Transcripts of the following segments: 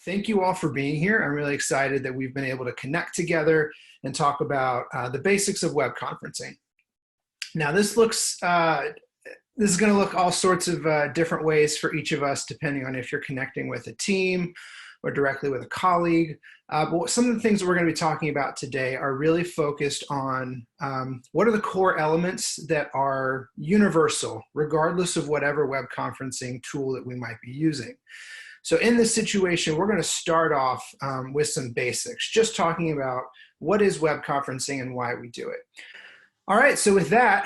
Thank you all for being here. I'm really excited that we've been able to connect together and talk about the basics of web conferencing. Now, this is going to look all sorts of different ways for each of us, depending on if you're connecting with a team or directly with a colleague. But some of the things that we're going to be talking about today are really focused on what are the core elements that are universal, regardless of whatever web conferencing tool that we might be using. So in this situation, we're going to start off with some basics, just talking about what is web conferencing and why we do it. All right, so with that,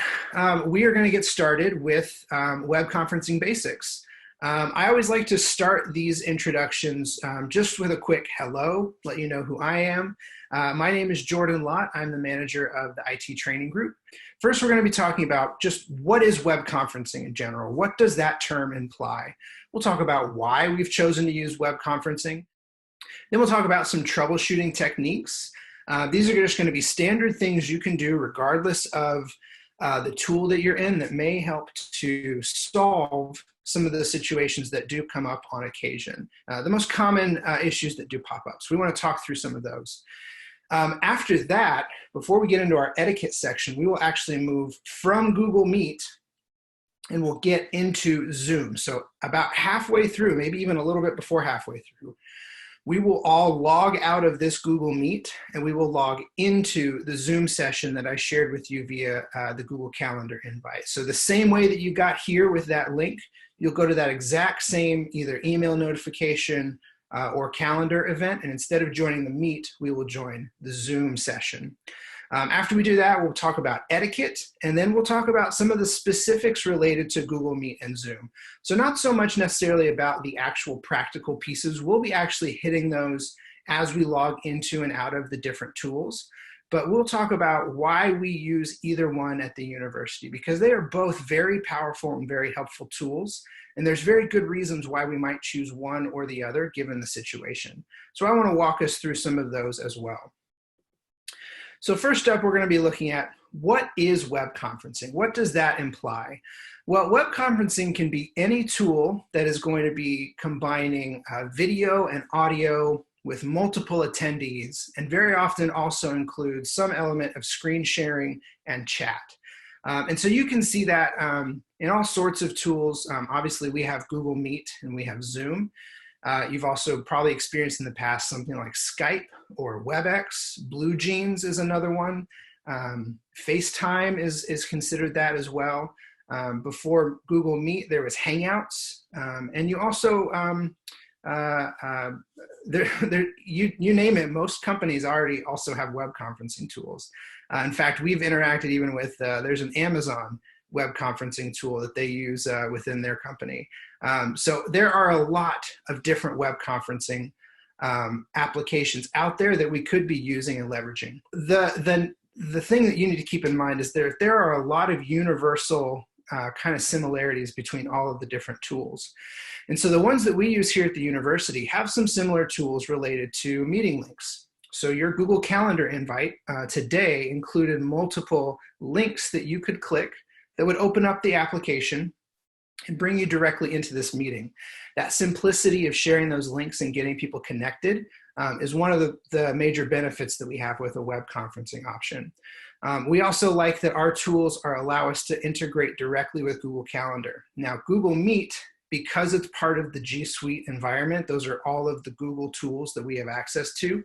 we are going to get started with web conferencing basics. I always like to start these introductions just with a quick hello, let you know who I am. My name is Jordan Lott. I'm the manager of the IT training group. First, we're going to be talking about just what is web conferencing in general. What does that term imply? We'll talk about why we've chosen to use web conferencing. Then we'll talk about some troubleshooting techniques. These are just going to be standard things you can do regardless of the tool that you're in that may help to solve some of the situations that do come up on occasion. The most common issues that do pop up. So we want to talk through some of those. After that, before we get into our etiquette section, we will actually move from Google Meet and we'll get into Zoom. So about halfway through, maybe even a little bit before halfway through, we will all log out of this Google Meet and we will log into the Zoom session that I shared with you via the Google Calendar invite. So the same way that you got here with that link, you'll go to that exact same either email notification or calendar event, and instead of joining the Meet, we will join the Zoom session. After we do that, we'll talk about etiquette, and then we'll talk about some of the specifics related to Google Meet and Zoom. So not so much necessarily about the actual practical pieces. We'll be actually hitting those as we log into and out of the different tools, but we'll talk about why we use either one at the university, because they are both very powerful and very helpful tools, and there's very good reasons why we might choose one or the other given the situation. So I want to walk us through some of those as well. So first up, we're going to be looking at what is web conferencing? What does that imply? Well, web conferencing can be any tool that is going to be combining video and audio with multiple attendees, and very often also includes some element of screen sharing and chat. And so you can see that in all sorts of tools. Obviously, we have Google Meet and we have Zoom. You've also probably experienced in the past something like Skype or WebEx. BlueJeans is another one. FaceTime is considered that as well. Before Google Meet, there was Hangouts. And you also, you name it, most companies already also have web conferencing tools. In fact, we've interacted even with, there's an Amazon web conferencing tool that they use within their company. So there are a lot of different web conferencing applications out there that we could be using and leveraging. The thing that you need to keep in mind is there are a lot of universal kind of similarities between all of the different tools. And so the ones that we use here at the university have some similar tools related to meeting links. So your Google Calendar invite today included multiple links that you could click that would open up the application and bring you directly into this meeting. That simplicity of sharing those links and getting people connected is one of the major benefits that we have with a web conferencing option. We also like that our tools allow us to integrate directly with Google Calendar. Now, Google Meet, because it's part of the G Suite environment, those are all of the Google tools that we have access to.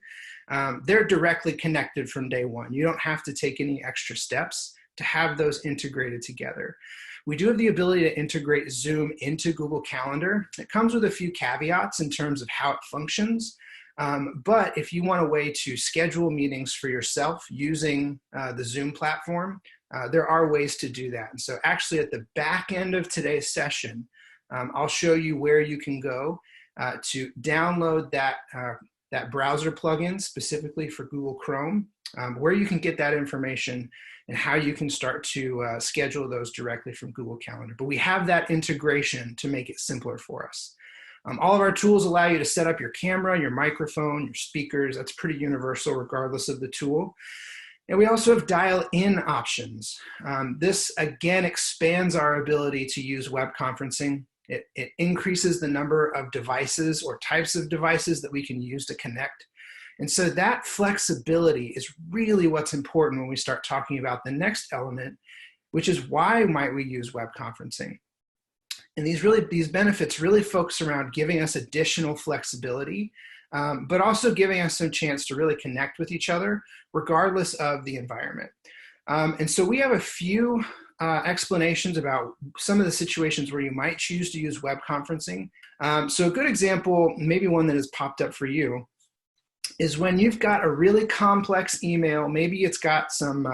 They're directly connected from day one. You don't have to take any extra steps to have those integrated together. We do have the ability to integrate Zoom into Google Calendar. It comes with a few caveats in terms of how it functions. But if you want a way to schedule meetings for yourself using the Zoom platform, there are ways to do that. And so actually at the back end of today's session, I'll show you where you can go to download that browser plugin specifically for Google Chrome, where you can get that information and how you can start to schedule those directly from Google Calendar. But we have that integration to make it simpler for us. All of our tools allow you to set up your camera, your microphone, your speakers. That's pretty universal regardless of the tool. And we also have dial-in options. This, again, expands our ability to use web conferencing It increases the number of devices or types of devices that we can use to connect. And so that flexibility is really what's important when we start talking about the next element, which is why might we use web conferencing? And these benefits really focus around giving us additional flexibility, but also giving us some chance to really connect with each other, regardless of the environment. And so we have a few explanations about some of the situations where you might choose to use web conferencing. So a good example, maybe one that has popped up for you, is when you've got a really complex email. Maybe it's got some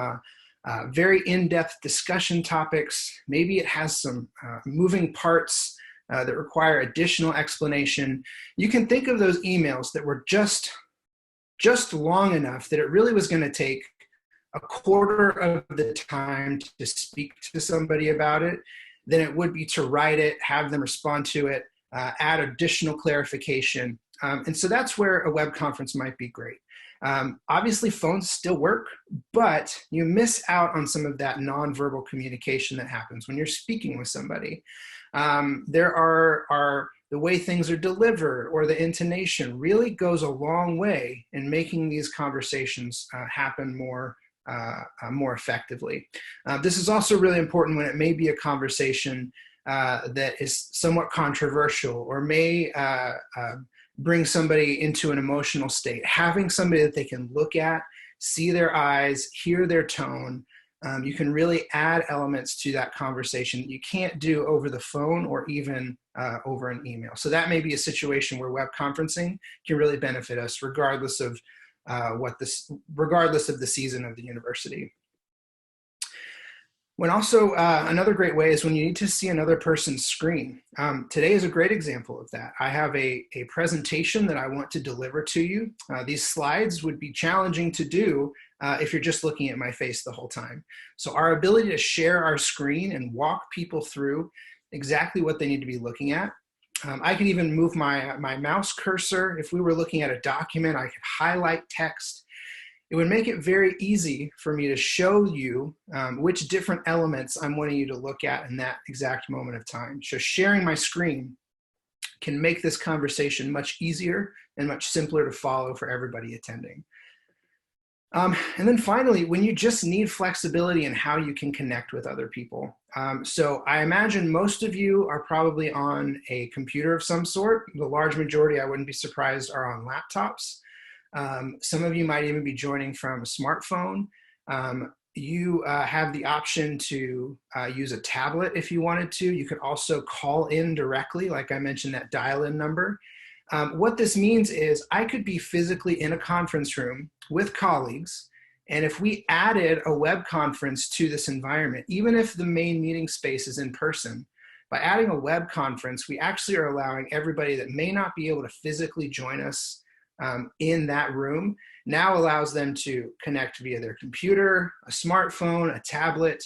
very in-depth discussion topics. Maybe it has some moving parts that require additional explanation. You can think of those emails that were just long enough that it really was going to take a quarter of the time to speak to somebody about it than it would be to write it, have them respond to it, add additional clarification. And so that's where a web conference might be great. Obviously, phones still work, but you miss out on some of that nonverbal communication that happens when you're speaking with somebody. There are the way things are delivered, or the intonation really goes a long way in making these conversations happen more effectively. This is also really important when it may be a conversation that is somewhat controversial, or may bring somebody into an emotional state. Having somebody that they can look at, see their eyes, hear their tone, you can really add elements to that conversation that you can't do over the phone or even over an email. So that may be a situation where web conferencing can really benefit us, regardless of the season of the university. When also, another great way is when you need to see another person's screen. Today is a great example of that. I have a presentation that I want to deliver to you. These slides would be challenging to do if you're just looking at my face the whole time. So our ability to share our screen and walk people through exactly what they need to be looking at. I can even move my mouse cursor. If we were looking at a document, I could highlight text. It would make it very easy for me to show you which different elements I'm wanting you to look at in that exact moment of time. So sharing my screen can make this conversation much easier and much simpler to follow for everybody attending. And then finally, when you just need flexibility in how you can connect with other people. So I imagine most of you are probably on a computer of some sort. The large majority, I wouldn't be surprised, are on laptops. Some of you might even be joining from a smartphone. You have the option to use a tablet if you wanted to. You could also call in directly, like I mentioned, that dial-in number. What this means is I could be physically in a conference room with colleagues, and if we added a web conference to this environment, even if the main meeting space is in person, by adding a web conference, we actually are allowing everybody that may not be able to physically join us in that room, now allows them to connect via their computer, a smartphone, a tablet.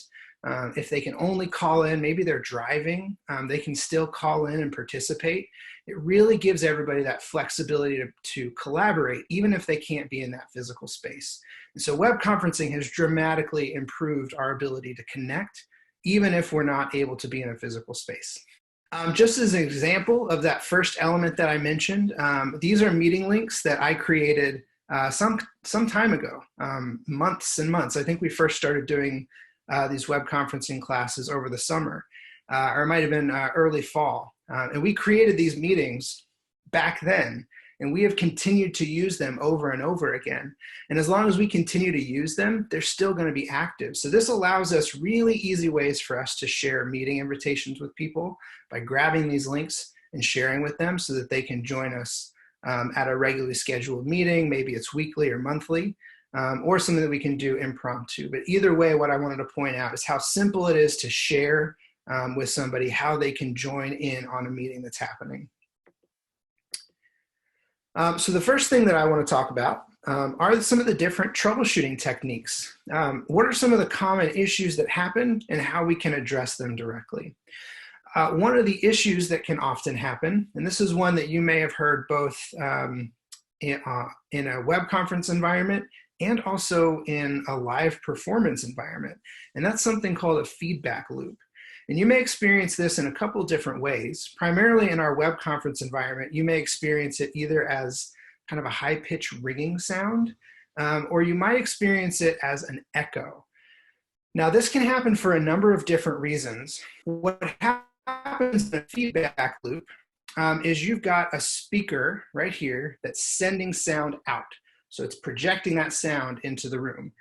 If they can only call in, maybe they're driving, they can still call in and participate. It really gives everybody that flexibility to collaborate, even if they can't be in that physical space. And so web conferencing has dramatically improved our ability to connect, even if we're not able to be in a physical space. Just as an example of that first element that I mentioned, these are meeting links that I created some time ago, months and months. I think we first started doing these web conferencing classes over the summer, or it might have been early fall. And we created these meetings back then, and we have continued to use them over and over again. And as long as we continue to use them, they're still going to be active. So this allows us really easy ways for us to share meeting invitations with people by grabbing these links and sharing with them so that they can join us at a regularly scheduled meeting. Maybe it's weekly or monthly, or something that we can do impromptu. But either way, what I wanted to point out is how simple it is to share with somebody how they can join in on a meeting that's happening. So the first thing that I want to talk about are some of the different troubleshooting techniques. What are some of the common issues that happen and how we can address them directly? One of the issues that can often happen, and this is one that you may have heard both in a web conference environment and also in a live performance environment, and that's something called a feedback loop. And you may experience this in a couple different ways. Primarily in our web conference environment, you may experience it either as kind of a high-pitched ringing sound, or you might experience it as an echo. Now, this can happen for a number of different reasons. What happens in a feedback loop is you've got a speaker right here that's sending sound out. So it's projecting that sound into the room.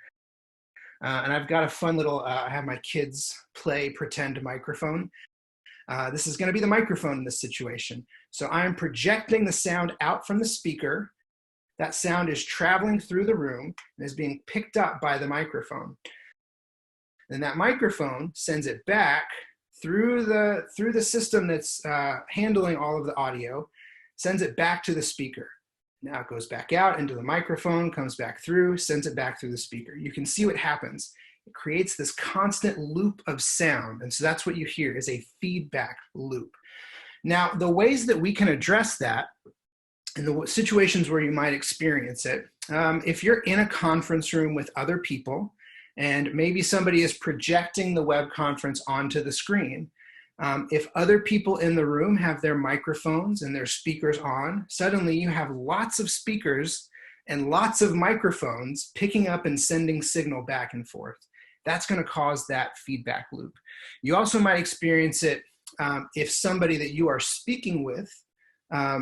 And I've got a fun little, I have my kids play pretend microphone. This is going to be the microphone in this situation. So I'm projecting the sound out from the speaker. That sound is traveling through the room and is being picked up by the microphone. And that microphone sends it back through the system that's handling all of the audio, sends it back to the speaker. Now it goes back out into the microphone, comes back through, sends it back through the speaker. You can see what happens. It creates this constant loop of sound. And so that's what you hear is a feedback loop. Now, the ways that we can address that and the situations where you might experience it, if you're in a conference room with other people and maybe somebody is projecting the web conference onto the screen, if other people in the room have their microphones and their speakers on, suddenly you have lots of speakers and lots of microphones picking up and sending signal back and forth. That's going to cause that feedback loop. You also might experience it if somebody that you are speaking with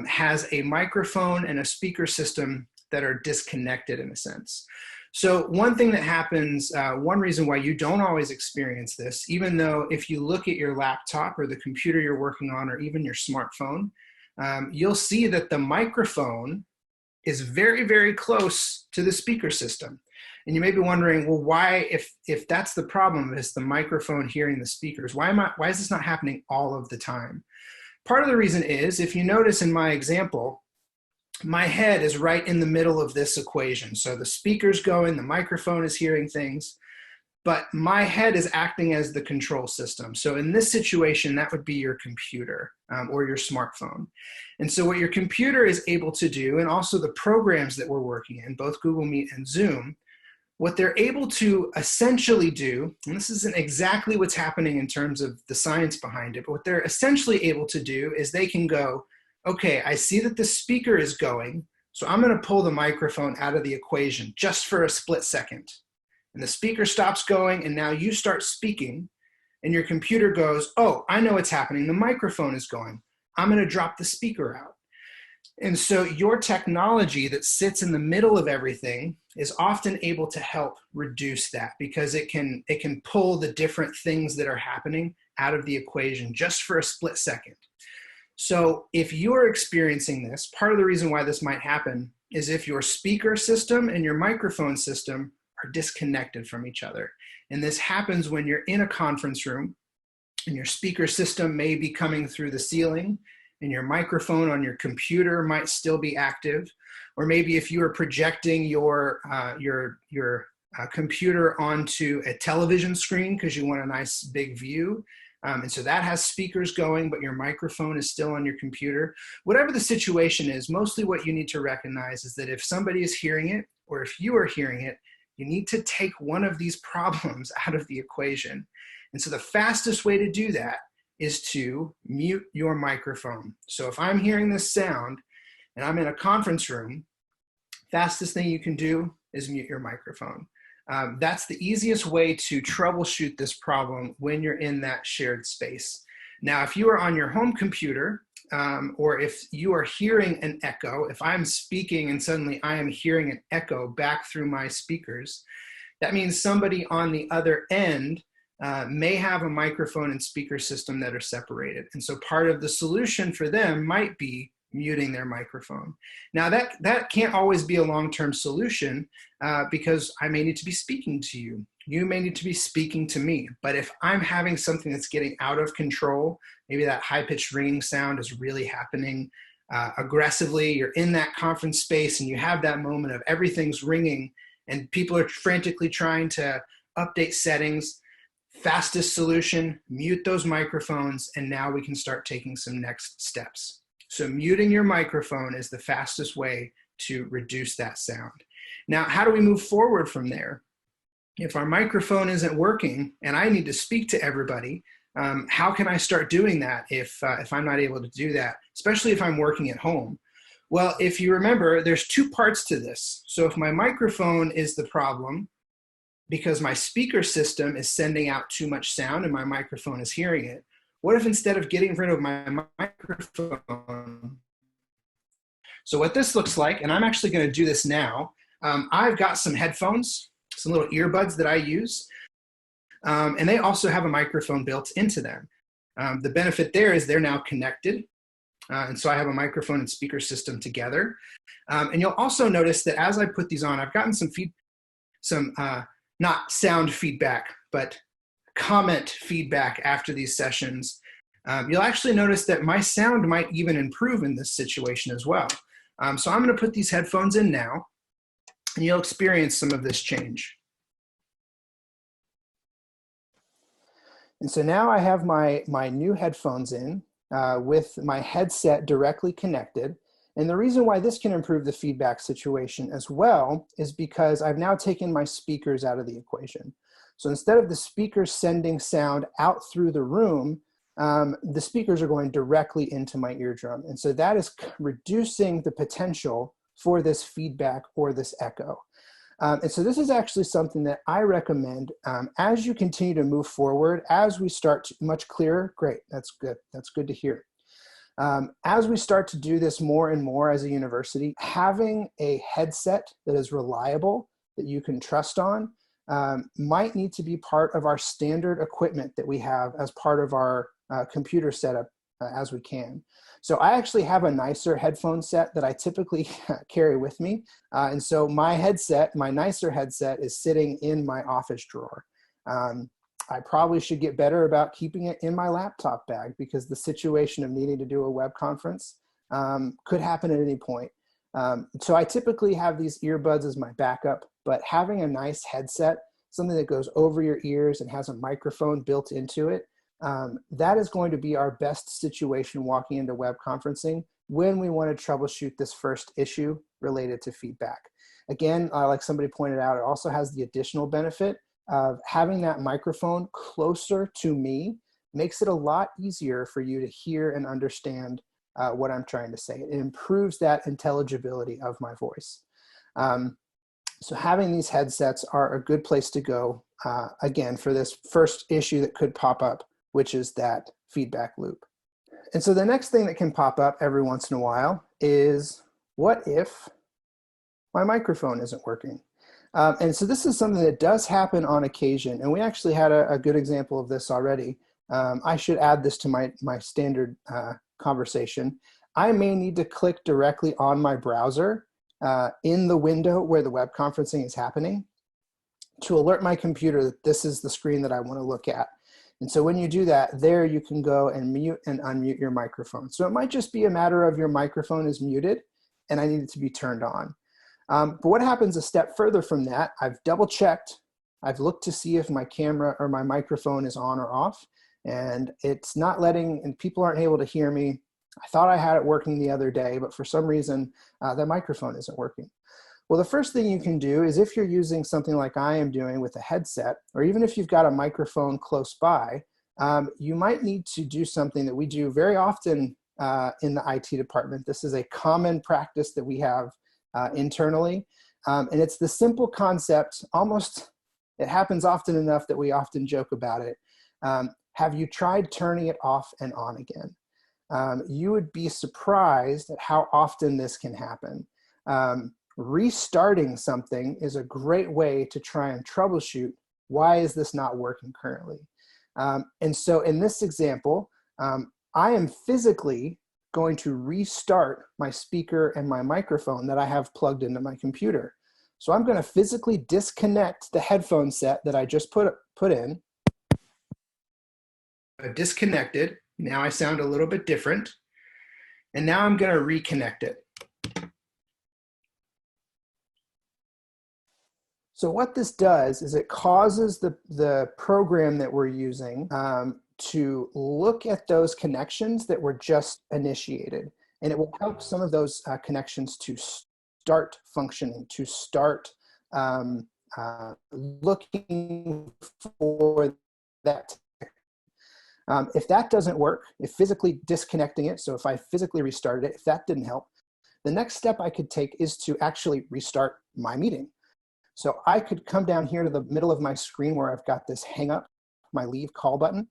has a microphone and a speaker system that are disconnected in a sense. So one thing that happens, one reason why you don't always experience this, even though if you look at your laptop or the computer you're working on or even your smartphone, you'll see that the microphone is very, very close to the speaker system. And you may be wondering, well, why, if that's the problem, is the microphone hearing the speakers, why is this not happening all of the time? Part of the reason is, if you notice in my example, my head is right in the middle of this equation. So the speaker's going, the microphone is hearing things, but my head is acting as the control system. So in this situation, that would be your computer or your smartphone. And so what your computer is able to do, and also the programs that we're working in, both Google Meet and Zoom, what they're able to essentially do, and this isn't exactly what's happening in terms of the science behind it, but what they're essentially able to do is they can go, okay, I see that the speaker is going, so I'm going to pull the microphone out of the equation just for a split second. And the speaker stops going, and now you start speaking, and your computer goes, oh, I know what's happening. The microphone is going. I'm going to drop the speaker out. And so your technology that sits in the middle of everything is often able to help reduce that, because it can pull the different things that are happening out of the equation just for a split second. So if you're experiencing this, part of the reason why this might happen is if your speaker system and your microphone system are disconnected from each other. And this happens when you're in a conference room and your speaker system may be coming through the ceiling and your microphone on your computer might still be active. Or maybe if you are projecting your computer onto a television screen because you want a nice big view, and so that has speakers going, but your microphone is still on your computer. Whatever the situation is, mostly what you need to recognize is that if somebody is hearing it, or if you are hearing it, you need to take one of these problems out of the equation. And so the fastest way to do that is to mute your microphone. So if I'm hearing this sound and I'm in a conference room, fastest thing you can do is mute your microphone. That's the easiest way to troubleshoot this problem when you're in that shared space. Now, if you are on your home computer, or if you are hearing an echo, if I'm speaking and suddenly I am hearing an echo back through my speakers, that means somebody on the other end may have a microphone and speaker system that are separated. And so part of the solution for them might be muting their microphone. Now that can't always be a long-term solution because I may need to be speaking to you. You may need to be speaking to me. But if I'm having something that's getting out of control, maybe that high-pitched ringing sound is really happening aggressively, you're in that conference space and you have that moment of everything's ringing and people are frantically trying to update settings, fastest solution, mute those microphones, and now we can start taking some next steps. So muting your microphone is the fastest way to reduce that sound. Now, how do we move forward from there? If our microphone isn't working and I need to speak to everybody, How can I start doing that if I'm not able to do that, especially if I'm working at home? Well, if you remember, there's two parts to this. So if my microphone is the problem because my speaker system is sending out too much sound and my microphone is hearing it, what if instead of getting rid of my microphone? So what this looks like, and I'm actually going to do this now, I've got some headphones, some little earbuds that I use, and they also have a microphone built into them. The benefit there is they're now connected, and so I have a microphone and speaker system together. And you'll also notice that as I put these on, I've gotten some not sound feedback, but comment feedback after these sessions. You'll actually notice that my sound might even improve in this situation as well. So I'm going to put these headphones in now, and you'll experience some of this change. And so now I have my new headphones in with my headset directly connected. And the reason why this can improve the feedback situation as well is because I've now taken my speakers out of the equation. So instead of the speakers sending sound out through the room, the speakers are going directly into my eardrum. And so that is reducing the potential for this feedback or this echo. And so this is actually something that I recommend as you continue to move forward, as we start to, much clearer, great, that's good. That's good to hear. As we start to do this more and more as a university, having a headset that is reliable, that you can trust on, might need to be part of our standard equipment that we have as part of our computer setup as we can. So I actually have a nicer headphone set that I typically carry with me. And so my headset, my nicer headset, is sitting in my office drawer. I probably should get better about keeping it in my laptop bag because the situation of needing to do a web conference could happen at any point. So I typically have these earbuds as my backup, but having a nice headset, something that goes over your ears and has a microphone built into it, that is going to be our best situation walking into web conferencing when we want to troubleshoot this first issue related to feedback. Again, like somebody pointed out, it also has the additional benefit of having that microphone closer to me makes it a lot easier for you to hear and understand what I'm trying to say. It improves that intelligibility of my voice. So having these headsets are a good place to go, again, for this first issue that could pop up, which is that feedback loop. And so the next thing that can pop up every once in a while is, what if my microphone isn't working? And so this is something that does happen on occasion, and we actually had a good example of this already. I should add this to my standard conversation. I may need to click directly on my browser in the window where the web conferencing is happening to alert my computer that this is the screen that I want to look at. And so when you do that, there you can go and mute and unmute your microphone. So it might just be a matter of your microphone is muted and I need it to be turned on. But what happens a step further from that, I've double checked, I've looked to see if my camera or my microphone is on or off, and it's not letting, and people aren't able to hear me. I thought I had it working the other day, but for some reason, the microphone isn't working. Well, the first thing you can do is if you're using something like I am doing with a headset, or even if you've got a microphone close by, you might need to do something that we do very often in the IT department. This is a common practice that we have internally. And it's the simple concept, almost, it happens often enough that we often joke about it. Have you tried turning it off and on again? You would be surprised at how often this can happen. Restarting something is a great way to try and troubleshoot, why is this not working currently? And so in this example, I am physically going to restart my speaker and my microphone that I have plugged into my computer. So I'm going to physically disconnect the headphone set that I just put in. I've disconnected. Now I sound a little bit different. And now I'm going to reconnect it. So what this does is it causes the program that we're using to look at those connections that were just initiated. And it will help some of those connections to start functioning, to start looking for that. If that doesn't work, if physically disconnecting it, so if I physically restarted it, if that didn't help, the next step I could take is to actually restart my meeting. So I could come down here to the middle of my screen where I've got this hang up, my leave call button,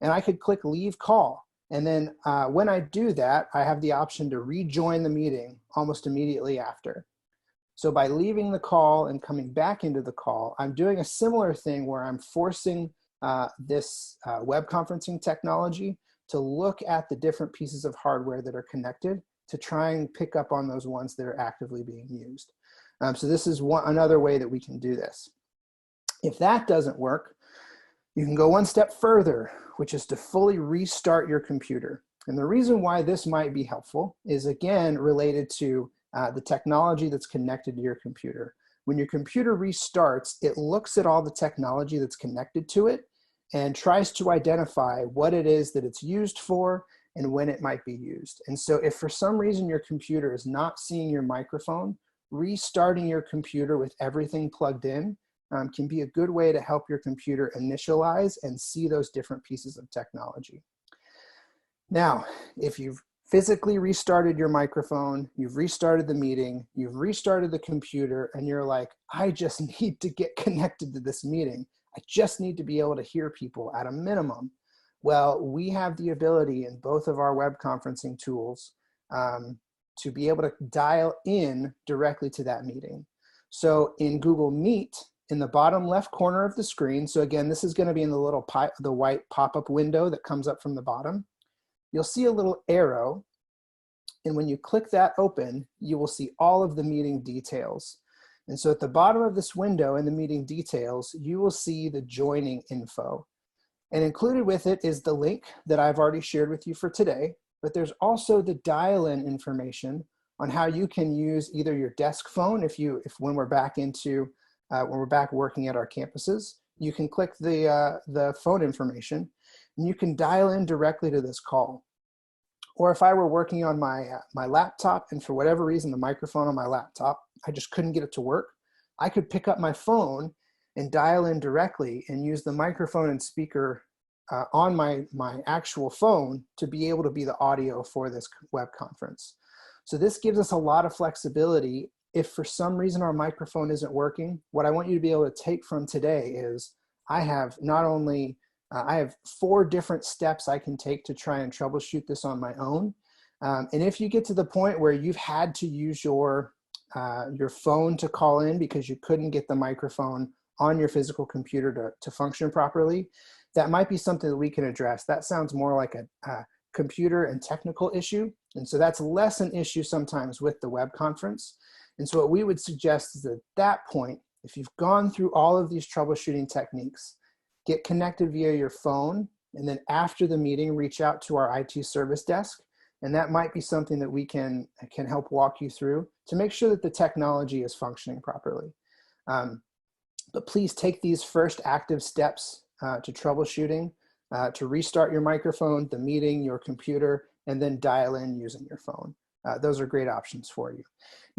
and I could click leave call. And then when I do that, I have the option to rejoin the meeting almost immediately after. So by leaving the call and coming back into the call, I'm doing a similar thing where I'm forcing this web conferencing technology to look at the different pieces of hardware that are connected to try and pick up on those ones that are actively being used. So this is another way that we can do this. If that doesn't work, you can go one step further, which is to fully restart your computer. And the reason why this might be helpful is, again, related to the technology that's connected to your computer. When your computer restarts, it looks at all the technology that's connected to it and tries to identify what it is that it's used for and when it might be used. And so if for some reason your computer is not seeing your microphone, restarting your computer with everything plugged in can be a good way to help your computer initialize and see those different pieces of technology. Now, if you've physically restarted your microphone, you've restarted the meeting, you've restarted the computer, and you're like, I just need to get connected to this meeting. I just need to be able to hear people at a minimum. Well, we have the ability in both of our web conferencing tools to be able to dial in directly to that meeting. So in Google Meet, in the bottom left corner of the screen, so again, this is going to be in the white pop-up window that comes up from the bottom, you'll see a little arrow, and when you click that open, you will see all of the meeting details. And so at the bottom of this window in the meeting details, you will see the joining info. And included with it is the link that I've already shared with you for today, but there's also the dial-in information on how you can use either your desk phone, when we're back working at our campuses, you can click the phone information and you can dial in directly to this call. Or if I were working on my laptop and for whatever reason the microphone on my laptop, I just couldn't get it to work, I could pick up my phone and dial in directly and use the microphone and speaker on my actual phone to be able to be the audio for this web conference. So this gives us a lot of flexibility. If for some reason our microphone isn't working, what I want you to be able to take from today is I have I have 4 different steps I can take to try and troubleshoot this on my own. And if you get to the point where you've had to use your phone to call in because you couldn't get the microphone on your physical computer to function properly, that might be something that we can address. That sounds more like a computer and technical issue. And so that's less an issue sometimes with the web conference. And so what we would suggest is at that point, if you've gone through all of these troubleshooting techniques, get connected via your phone, and then after the meeting, reach out to our IT service desk. And that might be something that we can help walk you through to make sure that the technology is functioning properly. But please take these first active steps to troubleshooting, to restart your microphone, the meeting, your computer, and then dial in using your phone. Those are great options for you.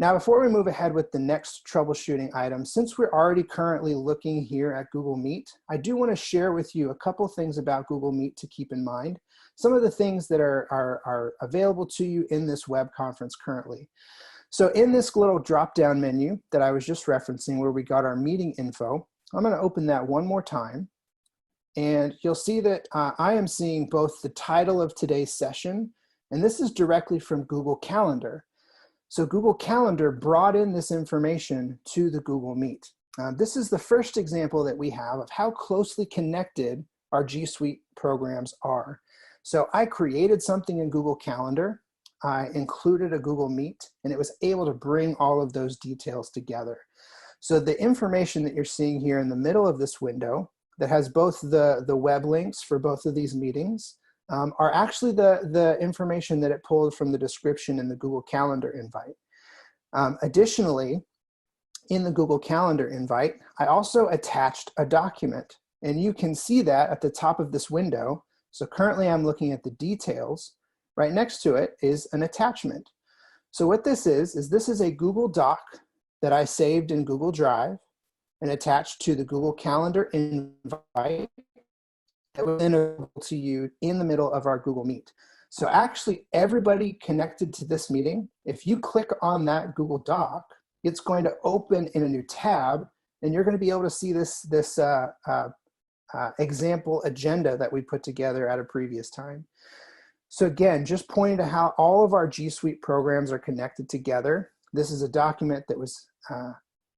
Now, before we move ahead with the next troubleshooting item, since we're already currently looking here at Google Meet, I do want to share with you a couple things about Google Meet to keep in mind. Some of the things that are available to you in this web conference currently. So in this little drop-down menu that I was just referencing where we got our meeting info, I'm going to open that one more time. And you'll see that I am seeing both the title of today's session, and this is directly from Google Calendar. So Google Calendar brought in this information to the Google Meet. This is the first example that we have of how closely connected our G Suite programs are. So I created something in Google Calendar, I included a Google Meet, and it was able to bring all of those details together. So the information that you're seeing here in the middle of this window that has both the web links for both of these meetings are actually the information that it pulled from the description in the Google Calendar invite. Additionally, in the Google Calendar invite, I also attached a document, and you can see that at the top of this window. So currently I'm looking at the details. Right next to it is an attachment. So what this is this is a Google Doc that I saved in Google Drive and attached to the Google Calendar invite. that was available to you in the middle of our Google Meet. So actually everybody connected to this meeting, if you click on that Google Doc, it's going to open in a new tab, and you're going to be able to see this example agenda that we put together at a previous time. So again, just pointing to how all of our G Suite programs are connected together. This is a document that was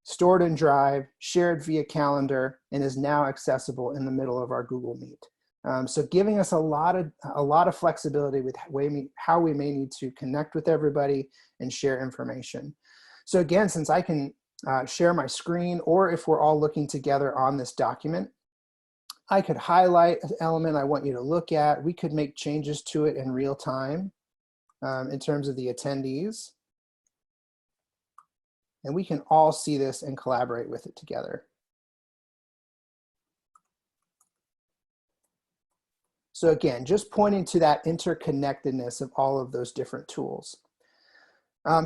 stored in Drive, shared via Calendar, and is now accessible in the middle of our Google Meet. So giving us a lot of flexibility with how we may need to connect with everybody and share information. So again, since I can share my screen, or if we're all looking together on this document, I could highlight an element I want you to look at. We could make changes to it in real time in terms of the attendees. And we can all see this and collaborate with it together. So again, just pointing to that interconnectedness of all of those different tools.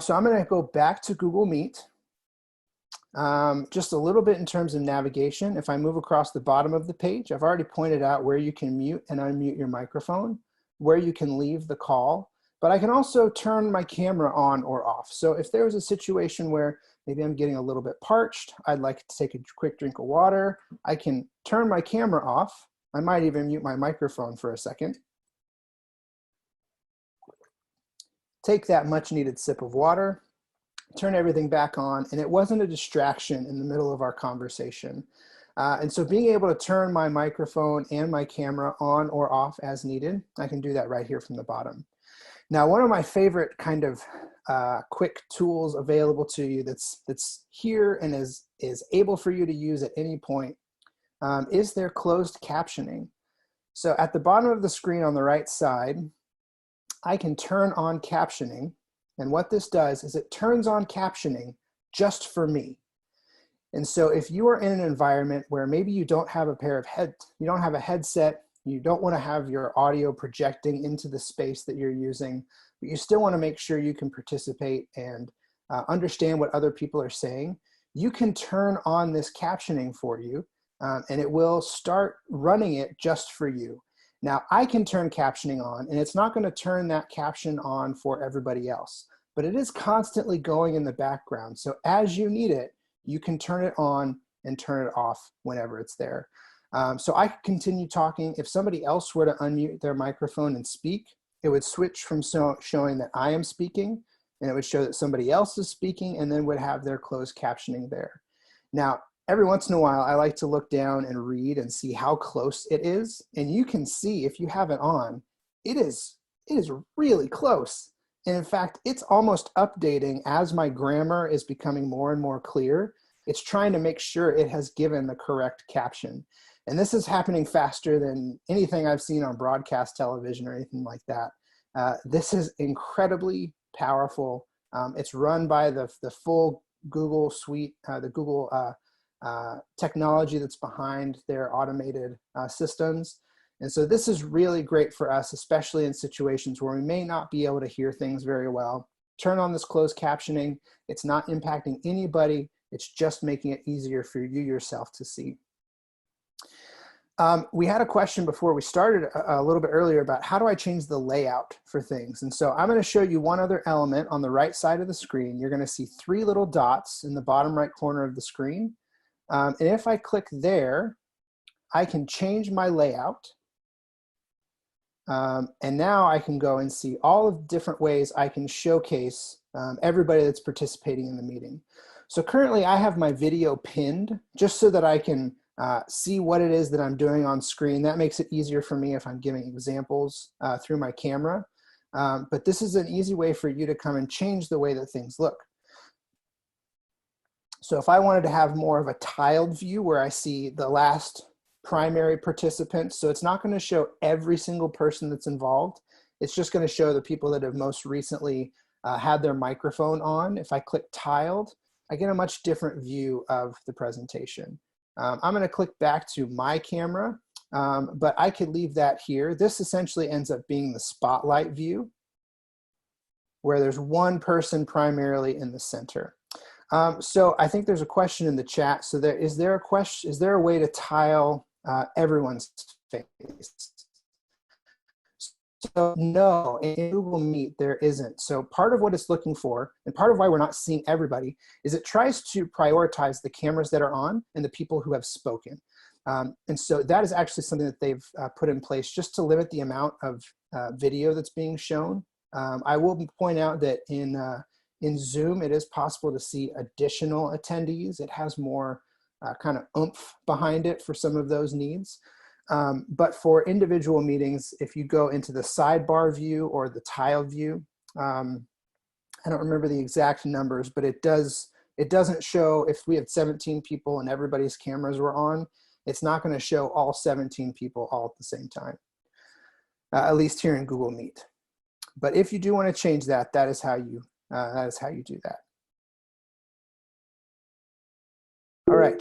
So I'm going to go back to Google Meet. Just a little bit in terms of navigation. If I move across the bottom of the page, I've already pointed out where you can mute and unmute your microphone, where you can leave the call, but I can also turn my camera on or off. So if there's a situation where maybe I'm getting a little bit parched, I'd like to take a quick drink of water, I can turn my camera off. I might even mute my microphone for a second. Take that much needed sip of water, turn everything back on, and it wasn't a distraction in the middle of our conversation. And so being able to turn my microphone and my camera on or off as needed, I can do that right here from the bottom. Now, one of my favorite kind of quick tools available to you that's here and is able for you to use at any point is their closed captioning. So at the bottom of the screen on the right side, I can turn on captioning. And what this does is it turns on captioning just for me. And so if you are in an environment where maybe you don't have a headset, you don't want to have your audio projecting into the space that you're using, but you still want to make sure you can participate and understand what other people are saying, you can turn on this captioning for you, and it will start running it just for you. Now, I can turn captioning on, and it's not going to turn that caption on for everybody else, but it is constantly going in the background. So as you need it, you can turn it on and turn it off whenever it's there. So I could continue talking. If somebody else were to unmute their microphone and speak, it would switch from showing that I am speaking, and it would show that somebody else is speaking, and then would have their closed captioning there. Now, every once in a while, I like to look down and read and see how close it is. And you can see, if you have it on, it is really close. And in fact, it's almost updating as my grammar is becoming more and more clear. It's trying to make sure it has given the correct caption. And this is happening faster than anything I've seen on broadcast television or anything like that. This is incredibly powerful. It's run by the full Google suite, the Google technology that's behind their automated systems. And so this is really great for us, especially in situations where we may not be able to hear things very well. Turn on this closed captioning. It's not impacting anybody. It's just making it easier for you yourself to see. We had a question before we started a little bit earlier about how do I change the layout for things? And so I'm going to show you one other element on the right side of the screen. You're going to see 3 little dots in the bottom right corner of the screen. And if I click there, I can change my layout. And now I can go and see all of the different ways I can showcase everybody that's participating in the meeting. So currently I have my video pinned just so that I can see what it is that I'm doing on screen. That makes it easier for me if I'm giving examples through my camera. But this is an easy way for you to come and change the way that things look. So if I wanted to have more of a tiled view where I see the last primary participants, so it's not going to show every single person that's involved. It's just going to show the people that have most recently had their microphone on. If I click tiled, I get a much different view of the presentation. I'm going to click back to my camera, but I could leave that here. This essentially ends up being the spotlight view, where there's one person primarily in the center. So I think there's a question in the chat. So is there a way to tile everyone's face. So no, in Google Meet, there isn't. So part of what it's looking for, and part of why we're not seeing everybody, is it tries to prioritize the cameras that are on and the people who have spoken. And so that is actually something that they've put in place just to limit the amount of video that's being shown. I will point out that in Zoom, it is possible to see additional attendees. It has more kind of oomph behind it for some of those needs. But for individual meetings, if you go into the sidebar view or the tile view, I don't remember the exact numbers, but it doesn't show if we had 17 people and everybody's cameras were on, it's not going to show all 17 people all at the same time, at least here in Google Meet. But if you do want to change that, that is how you do that. All right.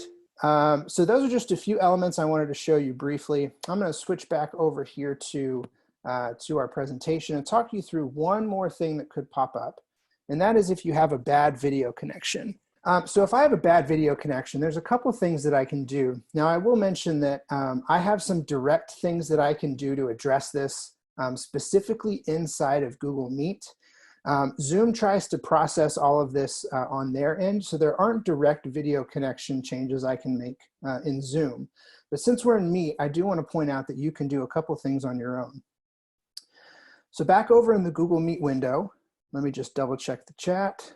So those are just a few elements I wanted to show you briefly. I'm going to switch back over here to our presentation and talk you through one more thing that could pop up, and that is if you have a bad video connection. So if I have a bad video connection, there's a couple of things that I can do. Now, I will mention that I have some direct things that I can do to address this, specifically inside of Google Meet. Zoom tries to process all of this on their end, so there aren't direct video connection changes I can make in Zoom. But since we're in Meet, I do want to point out that you can do a couple things on your own. So back over in the Google Meet window, let me just double check the chat.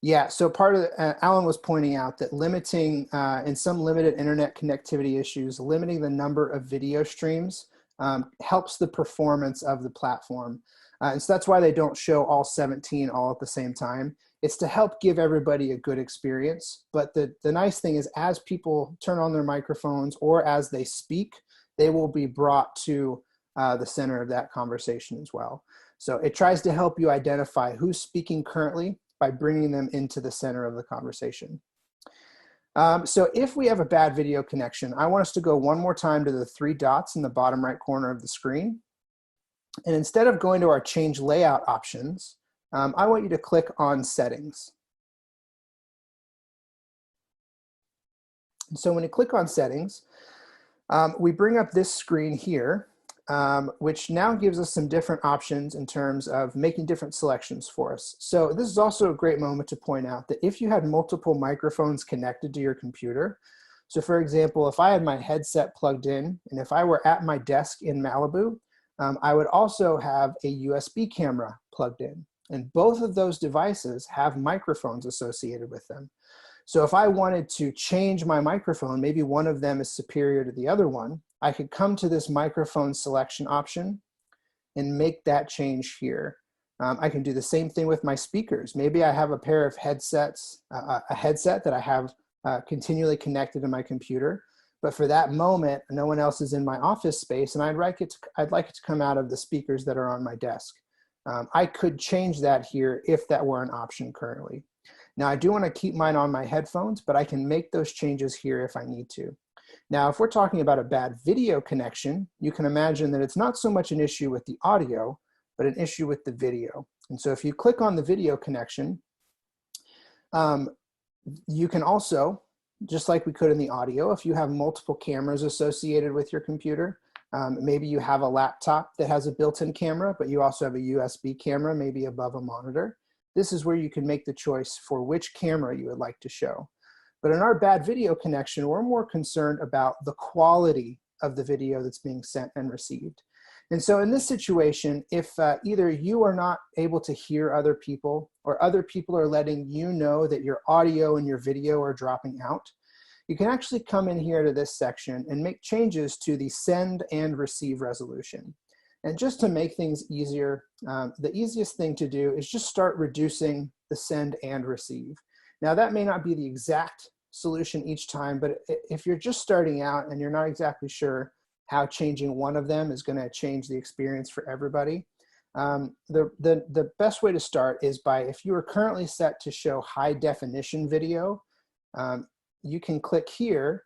Yeah, so part of Alan was pointing out that limiting, in some limited internet connectivity issues, limiting the number of video streams helps the performance of the platform. And so that's why they don't show all 17 all at the same time. It's to help give everybody a good experience. But the nice thing is, as people turn on their microphones or as they speak, they will be brought to the center of that conversation as well. So it tries to help you identify who's speaking currently by bringing them into the center of the conversation. So if we have a bad video connection, I want us to go one more time to the 3 dots in the bottom right corner of the screen. And instead of going to our change layout options, I want you to click on settings. And so when you click on settings, we bring up this screen here, which now gives us some different options in terms of making different selections for us. So this is also a great moment to point out that if you had multiple microphones connected to your computer, so for example, if I had my headset plugged in and if I were at my desk in Malibu, I would also have a USB camera plugged in. And both of those devices have microphones associated with them. So if I wanted to change my microphone, maybe one of them is superior to the other one, I could come to this microphone selection option and make that change here. I can do the same thing with my speakers. Maybe I have a pair of headsets, a headset that I have continually connected to my computer, but for that moment, no one else is in my office space, and I'd like it to come out of the speakers that are on my desk. I could change that here if that were an option currently. Now, I do want to keep mine on my headphones, but I can make those changes here if I need to. Now, if we're talking about a bad video connection, you can imagine that it's not so much an issue with the audio, but an issue with the video. And so if you click on the video connection, you can also, just like we could in the audio, if you have multiple cameras associated with your computer, maybe you have a laptop that has a built-in camera, but you also have a USB camera, maybe above a monitor. This is where you can make the choice for which camera you would like to show. But in our bad video connection, we're more concerned about the quality of the video that's being sent and received. And so in this situation, if either you are not able to hear other people or other people are letting you know that your audio and your video are dropping out, you can actually come in here to this section and make changes to the send and receive resolution. And just to make things easier, the easiest thing to do is just start reducing the send and receive. Now that may not be the exact solution each time, but if you're just starting out and you're not exactly sure how changing one of them is going to change the experience for everybody, the best way to start is by, if you are currently set to show high definition video, you can click here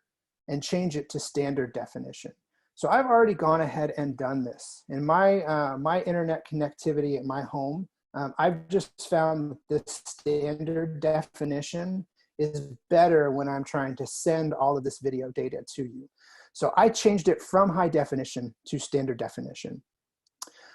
and change it to standard definition. So I've already gone ahead and done this. In my, my internet connectivity at my home, I've just found that this standard definition is better when I'm trying to send all of this video data to you. So I changed it from high definition to standard definition.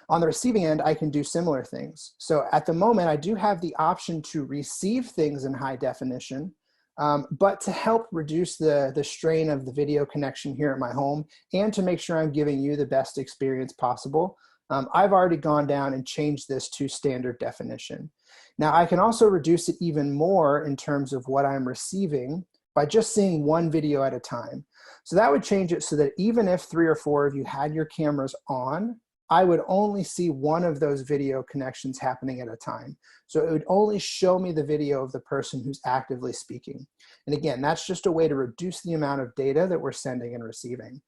On the receiving end, I can do similar things. So at the moment, I do have the option to receive things in high definition, but to help reduce the strain of the video connection here at my home and to make sure I'm giving you the best experience possible, I've already gone down and changed this to standard definition. Now, I can also reduce it even more in terms of what I'm receiving by just seeing one video at a time. So that would change it so that even if 3 or 4 of you had your cameras on, I would only see one of those video connections happening at a time. So it would only show me the video of the person who's actively speaking. And again, that's just a way to reduce the amount of data that we're sending and receiving.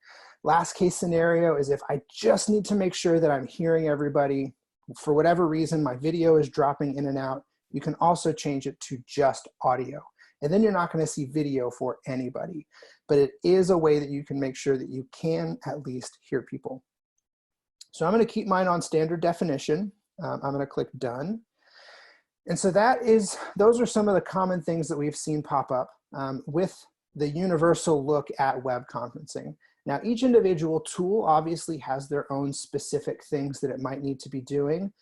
Last case scenario is if I just need to make sure that I'm hearing everybody. For whatever reason, my video is dropping in and out. You can also change it to just audio. And then you're not going to see video for anybody. But it is a way that you can make sure that you can at least hear people. So I'm going to keep mine on standard definition. I'm going to click done. And so those are some of the common things that we've seen pop up with the universal look at web conferencing. Now, each individual tool obviously has their own specific things that it might need to be doing,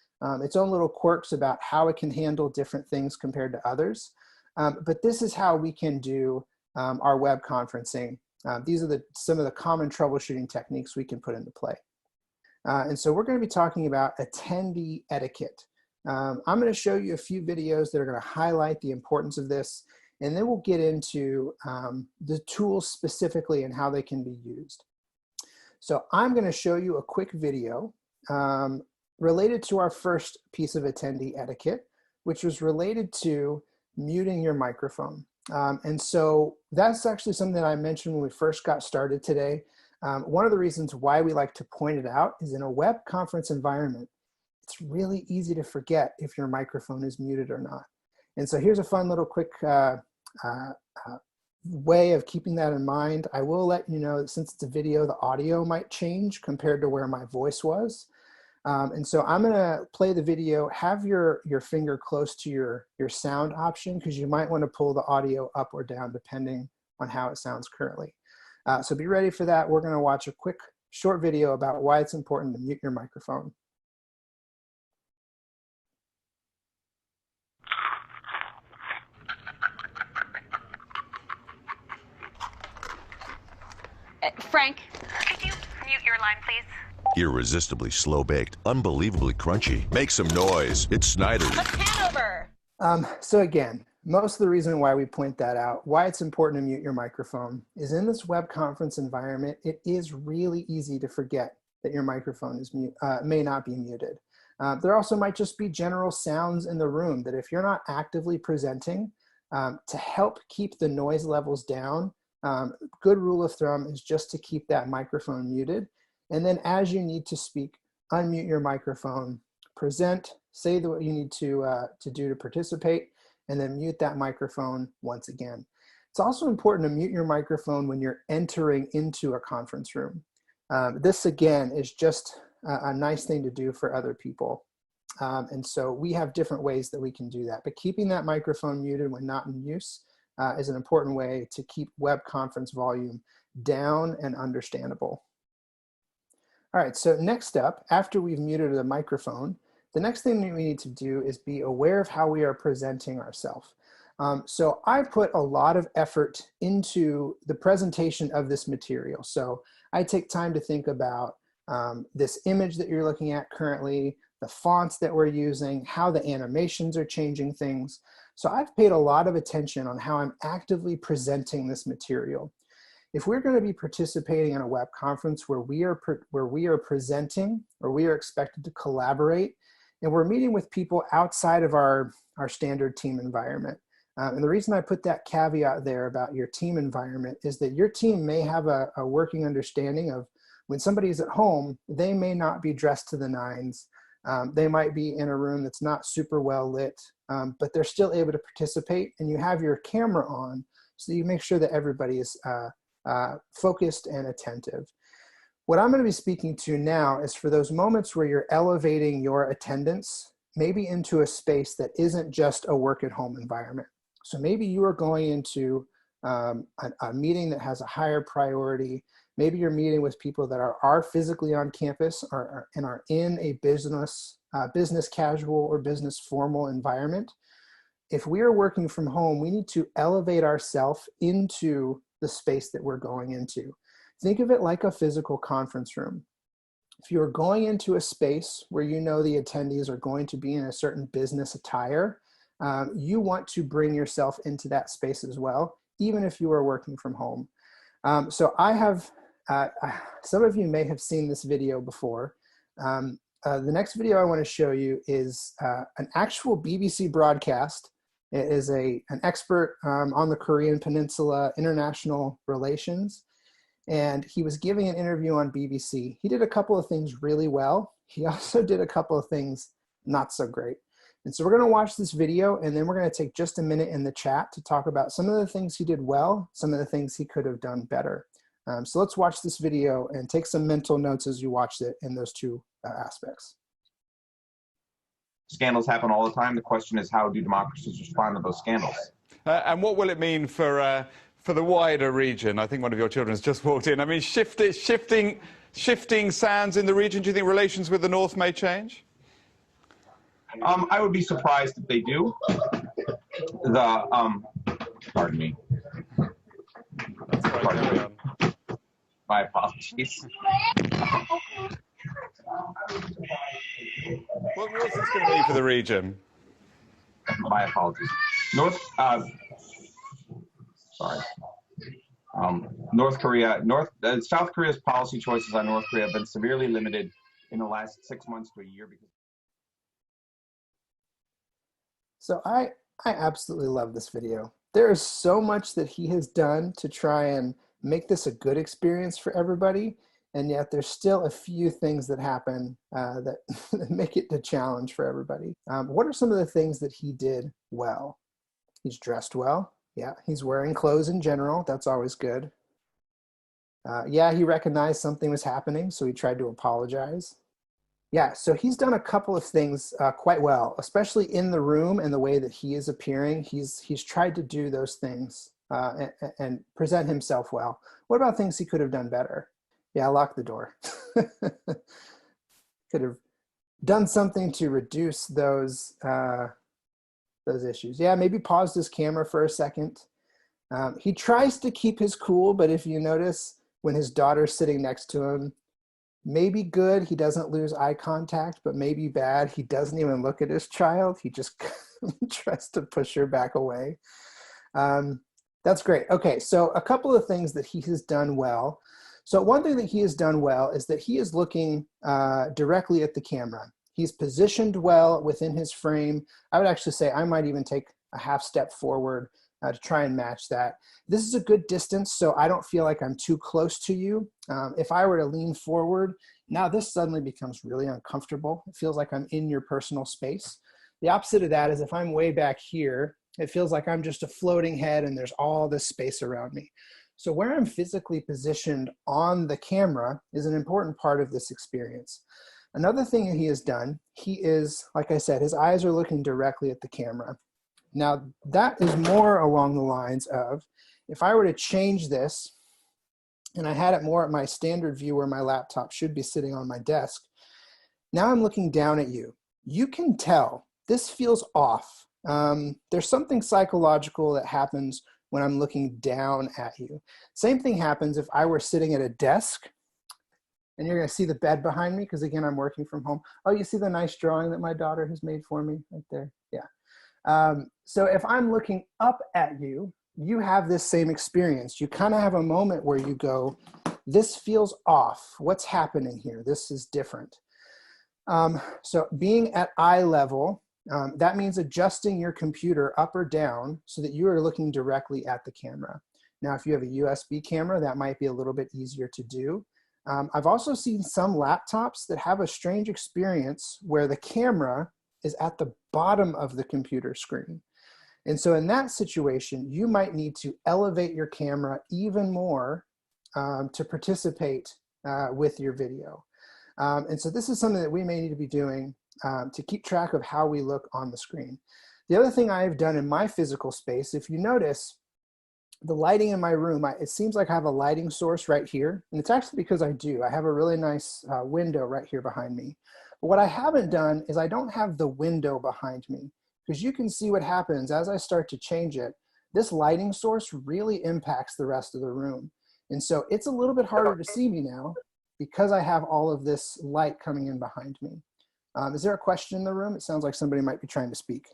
its own little quirks about how it can handle different things compared to others. But this is how we can do our web conferencing. These are some of the common troubleshooting techniques we can put into play. And so we're going to be talking about attendee etiquette. I'm going to show you a few videos that are going to highlight the importance of this, and then we'll get into the tools specifically and how they can be used. So I'm going to show you a quick video related to our first piece of attendee etiquette, which was related to muting your microphone. And so that's actually something that I mentioned when we first got started today. One of the reasons why we like to point it out is in a web conference environment, it's really easy to forget if your microphone is muted or not. And so here's a fun little quick way of keeping that in mind. I will let you know that since it's a video, the audio might change compared to where my voice was. And so I'm gonna play the video. Have your finger close to your sound option because you might want to pull the audio up or down depending on how it sounds currently. So be ready for that. We're going to watch a quick short video about why it's important to mute your microphone. Frank, could you mute your line, please? Irresistibly slow-baked, unbelievably crunchy. Make some noise. It's Snyder's. Let's hand over. So again, most of the reason why we point that out, why it's important to mute your microphone, is in this web conference environment, it is really easy to forget that your microphone is may not be muted. There also might just be general sounds in the room that if you're not actively presenting, to help keep the noise levels down, good rule of thumb is just to keep that microphone muted. And then as you need to speak, unmute your microphone, present, say what you need to do to participate, and then mute that microphone once again. It's also important to mute your microphone when you're entering into a conference room. This again is just a nice thing to do for other people. And so we have different ways that we can do that, but keeping that microphone muted when not in use is an important way to keep web conference volume down and understandable. All right, so next up, after we've muted the microphone, the next thing that we need to do is be aware of how we are presenting ourselves. So I put a lot of effort into the presentation of this material. So I take time to think about this image that you're looking at currently, the fonts that we're using, how the animations are changing things. So I've paid a lot of attention on how I'm actively presenting this material. If we're going to be participating in a web conference where we are presenting or we are expected to collaborate, and we're meeting with people outside of our standard team environment. And the reason I put that caveat there about your team environment is that your team may have a working understanding of when somebody's at home, they may not be dressed to the nines. They might be in a room that's not super well lit, but they're still able to participate, and you have your camera on so you make sure that everybody is focused and attentive. What I'm going to be speaking to now is for those moments where you're elevating your attendance, maybe into a space that isn't just a work at home environment. So maybe you are going into a meeting that has a higher priority. Maybe you're meeting with people that are physically on campus and are in a business casual or business formal environment. If we are working from home, we need to elevate ourselves into the space that we're going into. Think of it like a physical conference room. If you're going into a space where you know the attendees are going to be in a certain business attire, you want to bring yourself into that space as well, even if you are working from home. So I have, some of you may have seen this video before. The next video I want to show you is an actual BBC broadcast. It is an expert on the Korean Peninsula international relations. And he was giving an interview on BBC. He did a couple of things really well. He also did a couple of things not so great. And so we're going to watch this video, and then we're going to take just a minute in the chat to talk about some of the things he did well, some of the things he could have done better. So let's watch this video and take some mental notes as you watch it in those two aspects. Scandals happen all the time. The question is, how do democracies respond to those scandals? And what will it mean for the wider region? I think one of your children has just walked in. I mean, shifting sands in the region. Do you think relations with the North may change? I would be surprised if they do. Pardon me. Pardon me. My apologies. What's this going to mean for the region? My apologies. South Korea's policy choices on North Korea have been severely limited in the last 6 months to a year. So I absolutely love this video. There is so much that he has done to try and make this a good experience for everybody. And yet there's still a few things that happen that make it a challenge for everybody. What are some of the things that he did well? He's dressed well. Yeah, he's wearing clothes in general. That's always good. Yeah, he recognized something was happening, so he tried to apologize. Yeah, so he's done a couple of things quite well, especially in the room and the way that he is appearing. He's tried to do those things and present himself well. What about things he could have done better? Yeah, lock the door. Could have done something to reduce those issues. Yeah, maybe paused his camera for a second. He tries to keep his cool, but if you notice when his daughter's sitting next to him, maybe good, he doesn't lose eye contact, but maybe bad, he doesn't even look at his child. He just tries to push her back away. That's great. Okay, so a couple of things that he has done well. So one thing that he has done well is that he is looking directly at the camera. He's positioned well within his frame. I would actually say I might even take a half step forward to try and match that. This is a good distance, so I don't feel like I'm too close to you. If I were to lean forward, now this suddenly becomes really uncomfortable. It feels like I'm in your personal space. The opposite of that is if I'm way back here, it feels like I'm just a floating head and there's all this space around me. So where I'm physically positioned on the camera is an important part of this experience. Another thing that he has done, he is, like I said, his eyes are looking directly at the camera. Now that is more along the lines of, if I were to change this and I had it more at my standard view where my laptop should be sitting on my desk, now I'm looking down at you. You can tell this feels off. There's something psychological that happens when I'm looking down at you. Same thing happens if I were sitting at a desk, and you're gonna see the bed behind me, because again, I'm working from home. Oh, you see the nice drawing that my daughter has made for me right there? Yeah. So if I'm looking up at you, you have this same experience. You kind of have a moment where you go, this feels off. What's happening here? This is different. So being at eye level, that means adjusting your computer up or down so that you are looking directly at the camera. Now, if you have a USB camera, that might be a little bit easier to do. I've also seen some laptops that have a strange experience where the camera is at the bottom of the computer screen. And so in that situation, you might need to elevate your camera even more to participate with your video. And so this is something that we may need to be doing to keep track of how we look on the screen. The other thing I've done in my physical space, if you notice, the lighting in my room, it seems like I have a lighting source right here. And it's actually because I do. I have a really nice window right here behind me. But what I haven't done is I don't have the window behind me, because you can see what happens as I start to change it. This lighting source really impacts the rest of the room. And so it's a little bit harder to see me now because I have all of this light coming in behind me. Is there a question in the room? It sounds like somebody might be trying to speak.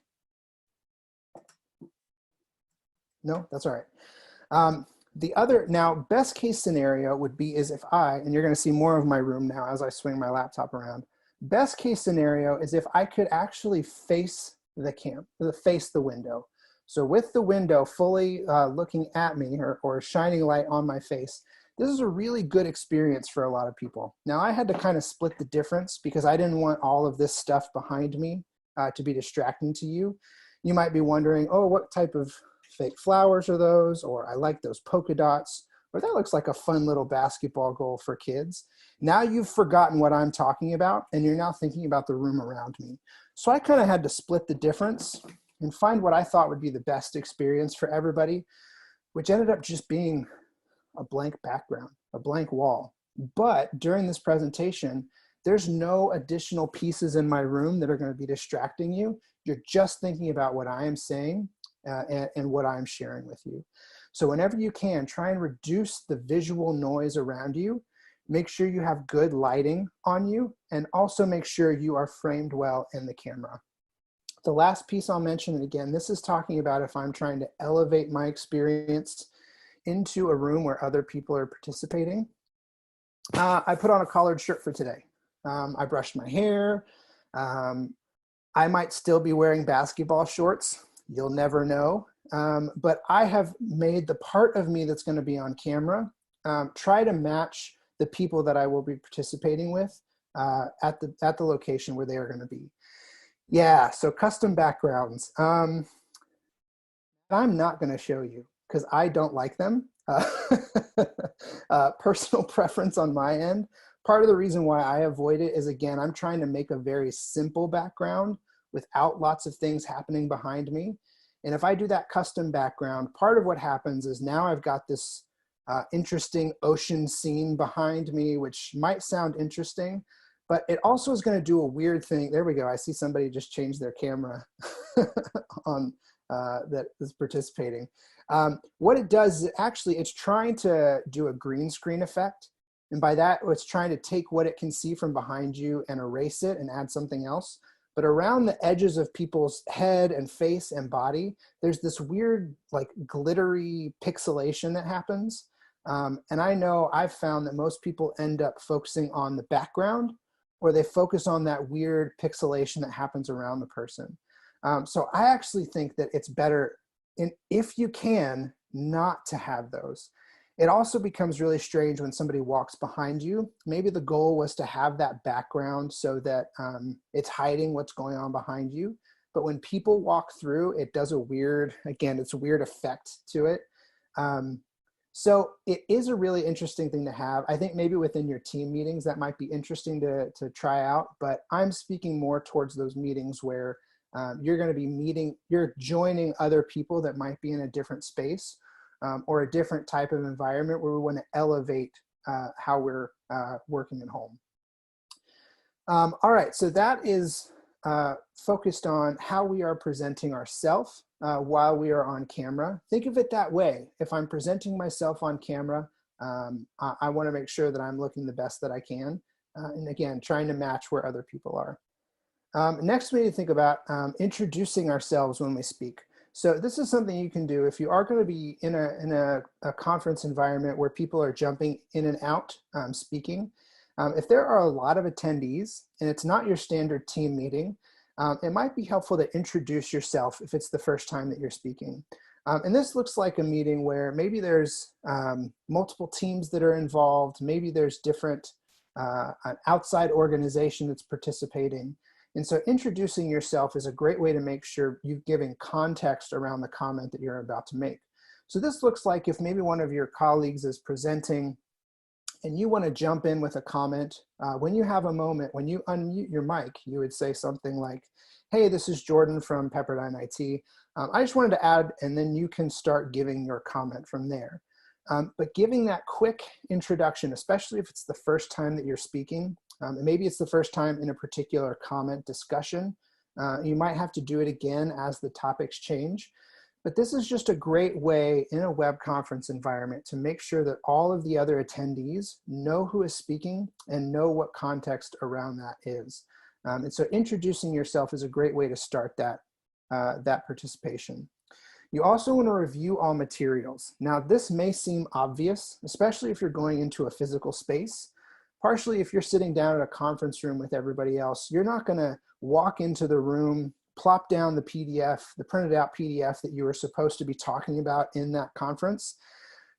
No, that's all right. The other, now, best case scenario would be is if and you're gonna see more of my room now as I swing my laptop around. Best case scenario is if I could actually face the window. So with the window fully looking at me or shining light on my face, this is a really good experience for a lot of people. Now I had to kind of split the difference because I didn't want all of this stuff behind me to be distracting to you. You might be wondering, oh, what type of fake flowers are those? Or I like those polka dots, or that looks like a fun little basketball goal for kids. Now you've forgotten what I'm talking about and you're now thinking about the room around me. So I kind of had to split the difference and find what I thought would be the best experience for everybody, which ended up just being a blank background, a blank wall. But during this presentation, there's no additional pieces in my room that are going to be distracting you. You're just thinking about what I am saying and what I'm sharing with you. So whenever you can, try and reduce the visual noise around you. Make sure you have good lighting on you, and also make sure you are framed well in the camera. The last piece I'll mention, and again, this is talking about if I'm trying to elevate my experience into a room where other people are participating. I put on a collared shirt for today. I brushed my hair. I might still be wearing basketball shorts. You'll never know. But I have made the part of me that's going to be on camera try to match the people that I will be participating with at the location where they are going to be. Yeah, so custom backgrounds. I'm not going to show you because I don't like them. Personal preference on my end. Part of the reason why I avoid it is, again, I'm trying to make a very simple background without lots of things happening behind me. And if I do that custom background, part of what happens is now I've got this interesting ocean scene behind me, which might sound interesting, but it also is going to do a weird thing. There we go. I see somebody just changed their camera on that is participating. What it does is it's trying to do a green screen effect. And by that, it's trying to take what it can see from behind you and erase it and add something else. But around the edges of people's head and face and body, there's this weird, like, glittery pixelation that happens. And I know I've found that most people end up focusing on the background, or they focus on that weird pixelation that happens around the person. So I actually think that it's better, if you can, not to have those. It also becomes really strange when somebody walks behind you. Maybe the goal was to have that background so that it's hiding what's going on behind you. But when people walk through, it does a weird, again, it's a weird effect to it. So it is a really interesting thing to have. I think maybe within your team meetings, that might be interesting to try out. But I'm speaking more towards those meetings where you're going to be you're joining other people that might be in a different space. Or a different type of environment where we want to elevate how we're working at home. All right, so that is focused on how we are presenting ourselves while we are on camera. Think of it that way. If I'm presenting myself on camera, I want to make sure that I'm looking the best that I can. And again, trying to match where other people are. Next, we need to think about introducing ourselves when we speak. So this is something you can do if you are going to be in a conference environment where people are jumping in and out speaking. If there are a lot of attendees and it's not your standard team meeting, it might be helpful to introduce yourself if it's the first time that you're speaking. And this looks like a meeting where maybe there's multiple teams that are involved. Maybe there's different an outside organization that's participating. And so introducing yourself is a great way to make sure you've given context around the comment that you're about to make. So this looks like if maybe one of your colleagues is presenting and you want to jump in with a comment, when you have a moment, when you unmute your mic, you would say something like, hey, this is Jordan from Pepperdine IT. I just wanted to add, and then you can start giving your comment from there. But giving that quick introduction, especially if it's the first time that you're speaking, and maybe it's the first time in a particular comment discussion, you might have to do it again as the topics change. But this is just a great way in a web conference environment to make sure that all of the other attendees know who is speaking and know what context around that is. And so introducing yourself is a great way to start that, that participation. You also want to review all materials. Now, this may seem obvious, especially if you're going into a physical space. Partially, if you're sitting down at a conference room with everybody else, you're not going to walk into the room, plop down the PDF, the printed out PDF that you were supposed to be talking about in that conference,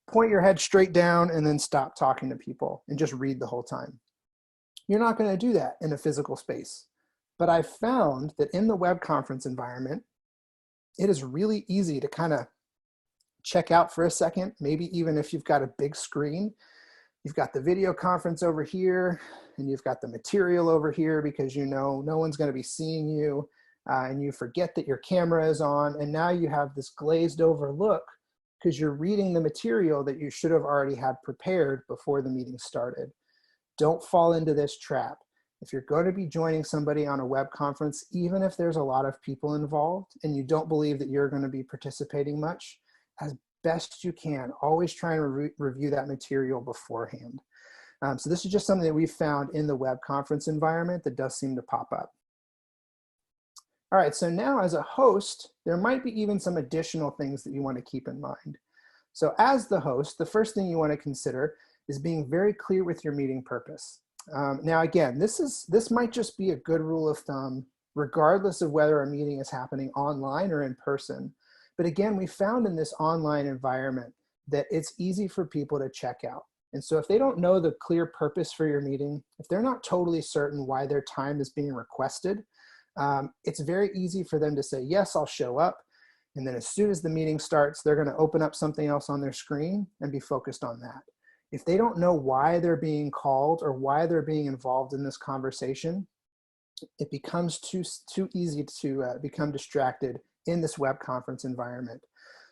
point your head straight down and then stop talking to people and just read the whole time. You're not going to do that in a physical space. But I've found that in the web conference environment, it is really easy to kind of check out for a second, maybe even if you've got a big screen. You've got the video conference over here, and you've got the material over here because you know no one's going to be seeing you. And you forget that your camera is on, and now you have this glazed over look because you're reading the material that you should have already had prepared before the meeting started. Don't fall into this trap. If you're going to be joining somebody on a web conference, even if there's a lot of people involved and you don't believe that you're going to be participating much, as best you can, always try and review that material beforehand. So this is just something that we've found in the web conference environment that does seem to pop up. All right, so now as a host, there might be even some additional things that you want to keep in mind. So as the host, the first thing you want to consider is being very clear with your meeting purpose. Now again, this might just be a good rule of thumb, regardless of whether a meeting is happening online or in person. But again, we found in this online environment that it's easy for people to check out. And so if they don't know the clear purpose for your meeting, if they're not totally certain why their time is being requested, it's very easy for them to say, yes, I'll show up. And then as soon as the meeting starts, they're going to open up something else on their screen and be focused on that. If they don't know why they're being called or why they're being involved in this conversation, it becomes too easy to become distracted in this web conference environment.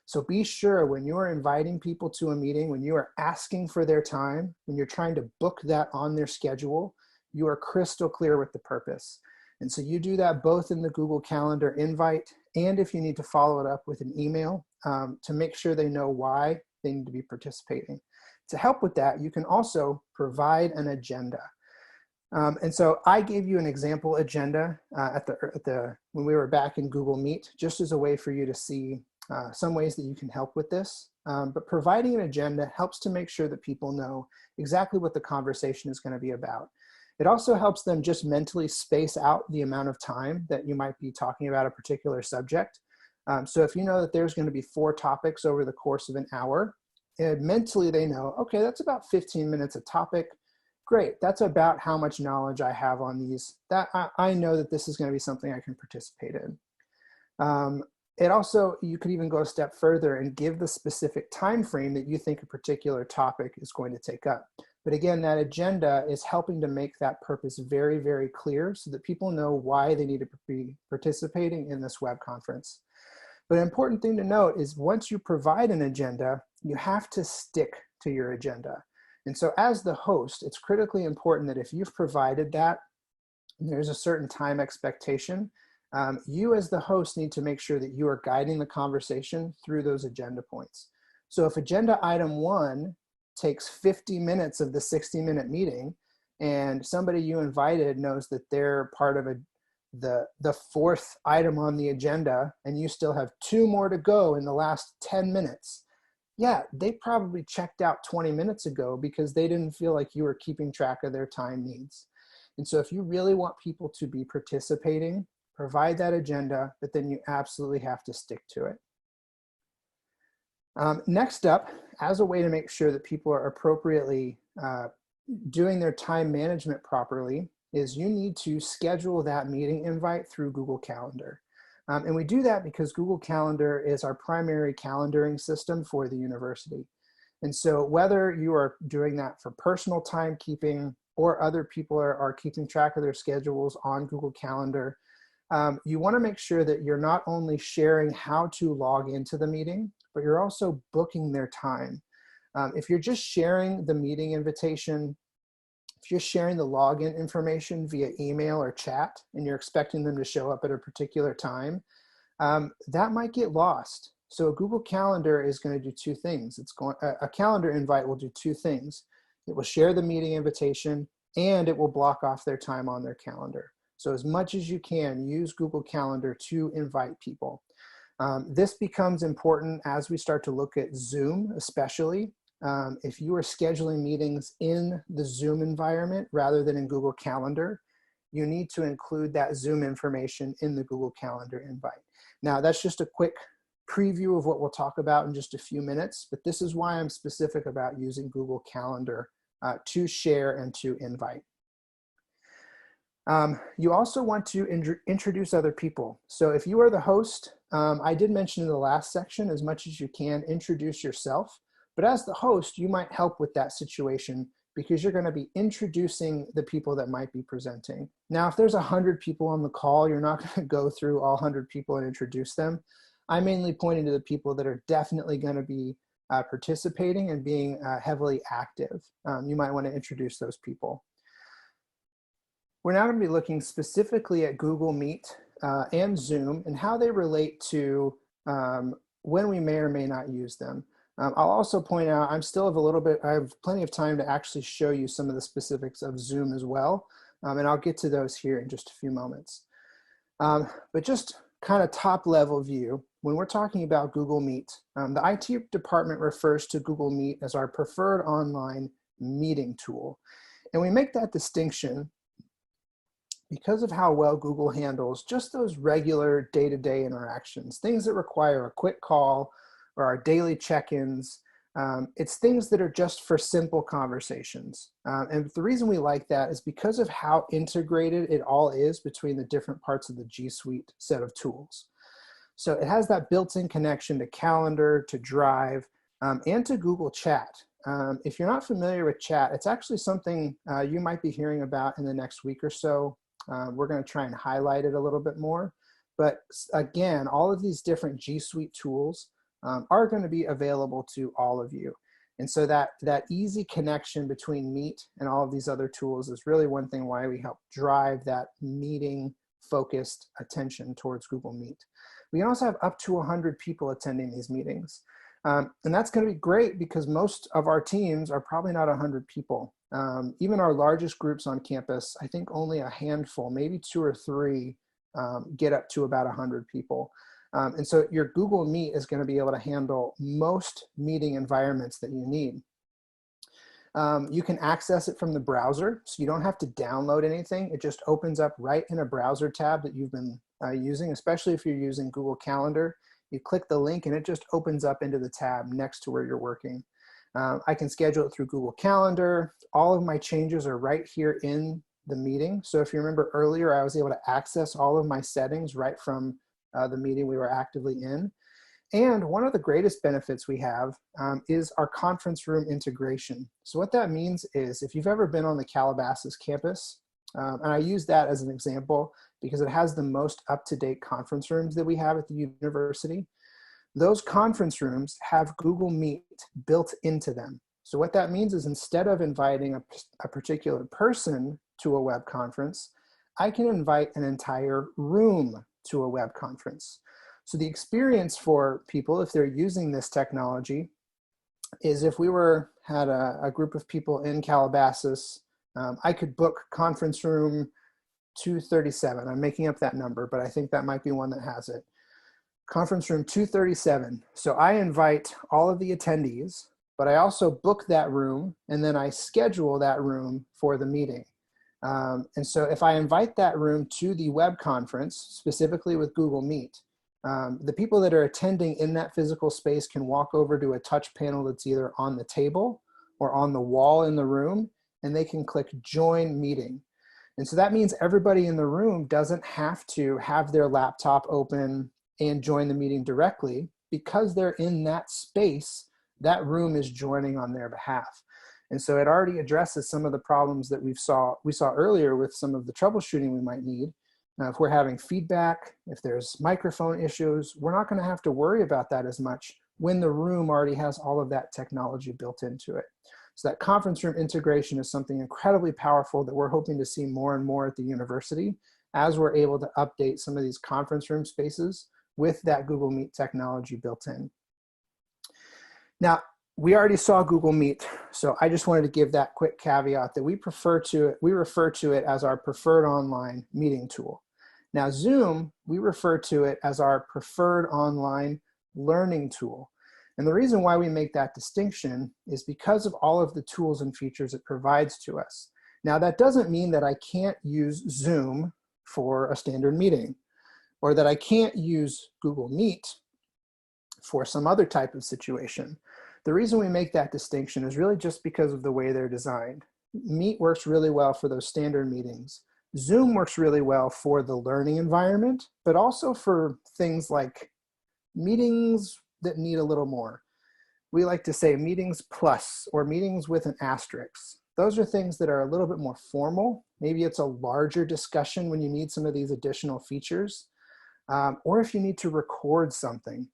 So be sure when you are inviting people to a meeting, when you are asking for their time, when you're trying to book that on their schedule, you are crystal clear with the purpose. And so you do that both in the Google Calendar invite and if you need to follow it up with an email to make sure they know why they need to be participating. To help with that, you can also provide an agenda. And so I gave you an example agenda when we were back in Google Meet, just as a way for you to see some ways that you can help with this. But providing an agenda helps to make sure that people know exactly what the conversation is going to be about. It also helps them just mentally space out the amount of time that you might be talking about a particular subject. So if you know that there's going to be 4 topics over the course of an hour, and mentally they know, okay, that's about 15 minutes a topic. Great, that's about how much knowledge I have on these. That I know that this is going to be something I can participate in. It also, you could even go a step further and give the specific time frame that you think a particular topic is going to take up. But again, that agenda is helping to make that purpose very, very clear so that people know why they need to be participating in this web conference. But an important thing to note is once you provide an agenda, you have to stick to your agenda. And so as the host, it's critically important that if you've provided that, and there's a certain time expectation, you as the host need to make sure that you are guiding the conversation through those agenda points. So if agenda item 1 takes 50 minutes of the 60-minute meeting, and somebody you invited knows that they're part of the 4th item on the agenda, and you still have 2 more to go in the last 10 minutes, yeah, they probably checked out 20 minutes ago because they didn't feel like you were keeping track of their time needs. And so if you really want people to be participating, provide that agenda, but then you absolutely have to stick to it. Next up, as a way to make sure that people are appropriately doing their time management properly, is you need to schedule that meeting invite through Google Calendar. And we do that because Google Calendar is our primary calendaring system for the university. And so whether you are doing that for personal timekeeping or other people are keeping track of their schedules on Google Calendar, you want to make sure that you're not only sharing how to log into the meeting, but you're also booking their time. If you're just sharing the meeting invitation, if you're sharing the login information via email or chat, and you're expecting them to show up at a particular time, that might get lost. So a Google Calendar is going to do two things. A calendar invite will do two things. It will share the meeting invitation, and it will block off their time on their calendar. So as much as you can, use Google Calendar to invite people. This becomes important as we start to look at Zoom, especially. If you are scheduling meetings in the Zoom environment rather than in Google Calendar, you need to include that Zoom information in the Google Calendar invite. Now, that's just a quick preview of what we'll talk about in just a few minutes, but this is why I'm specific about using Google Calendar to share and to invite. You also want to introduce other people. So if you are the host, I did mention in the last section, as much as you can, introduce yourself. But as the host, you might help with that situation because you're going to be introducing the people that might be presenting. Now, if there's 100 people on the call, you're not going to go through all 100 people and introduce them. I'm mainly pointing to the people that are definitely going to be participating and being heavily active. You might want to introduce those people. We're now going to be looking specifically at Google Meet and Zoom and how they relate to when we may or may not use them. I'll also point out, I have plenty of time to actually show you some of the specifics of Zoom as well. And I'll get to those here in just a few moments. But just kind of top level view, when we're talking about Google Meet, the IT department refers to Google Meet as our preferred online meeting tool. And we make that distinction because of how well Google handles just those regular day-to-day interactions, things that require a quick call or our daily check-ins. It's things that are just for simple conversations. And the reason we like that is because of how integrated it all is between the different parts of the G Suite set of tools. So it has that built-in connection to Calendar, to Drive, and to Google Chat. If you're not familiar with Chat, it's actually something you might be hearing about in the next week or so. We're going to try and highlight it a little bit more. But again, all of these different G Suite tools are going to be available to all of you. And so that easy connection between Meet and all of these other tools is really one thing why we help drive that meeting focused attention towards Google Meet. We can also have up to 100 people attending these meetings. And that's going to be great because most of our teams are probably not 100 people. Even our largest groups on campus, I think only a handful, maybe 2 or 3 get up to about 100 people. And so your Google Meet is going to be able to handle most meeting environments that you need. You can access it from the browser, so you don't have to download anything. It just opens up right in a browser tab that you've been using, especially if you're using Google Calendar. You click the link and it just opens up into the tab next to where you're working. I can schedule it through Google Calendar. All of my changes are right here in the meeting. So if you remember earlier, I was able to access all of my settings right from the meeting we were actively in. And one of the greatest benefits we have is our conference room integration. So what that means is if you've ever been on the Calabasas campus, and I use that as an example because it has the most up-to-date conference rooms that we have at the university. Those conference rooms have Google Meet built into them. So what that means is instead of inviting a particular person to a web conference, I can invite an entire room to a web conference. So the experience for people, if they're using this technology, is if we had a group of people in Calabasas, I could book conference room 237. I'm making up that number, but I think that might be one that has it. Conference room 237. So I invite all of the attendees, but I also book that room and then I schedule that room for the meeting. And so if I invite that room to the web conference, specifically with Google Meet, the people that are attending in that physical space can walk over to a touch panel that's either on the table or on the wall in the room, and they can click Join Meeting. And so that means everybody in the room doesn't have to have their laptop open and join the meeting directly. Because they're in that space, that room is joining on their behalf. And so it already addresses some of the problems that we saw earlier with some of the troubleshooting we might need. If we're having feedback, if there's microphone issues, we're not going to have to worry about that as much when the room already has all of that technology built into it. So that conference room integration is something incredibly powerful that we're hoping to see more and more at the university as we're able to update some of these conference room spaces with that Google Meet technology built in. Now, we already saw Google Meet, so I just wanted to give that quick caveat that we refer to it as our preferred online meeting tool. Now, Zoom, we refer to it as our preferred online learning tool. And the reason why we make that distinction is because of all of the tools and features it provides to us. Now, that doesn't mean that I can't use Zoom for a standard meeting, or that I can't use Google Meet for some other type of situation. The reason we make that distinction is really just because of the way they're designed. Meet works really well for those standard meetings. Zoom works really well for the learning environment, but also for things like meetings that need a little more. We like to say meetings plus, or meetings with an asterisk. Those are things that are a little bit more formal. Maybe it's a larger discussion when you need some of these additional features, or if you need to record something.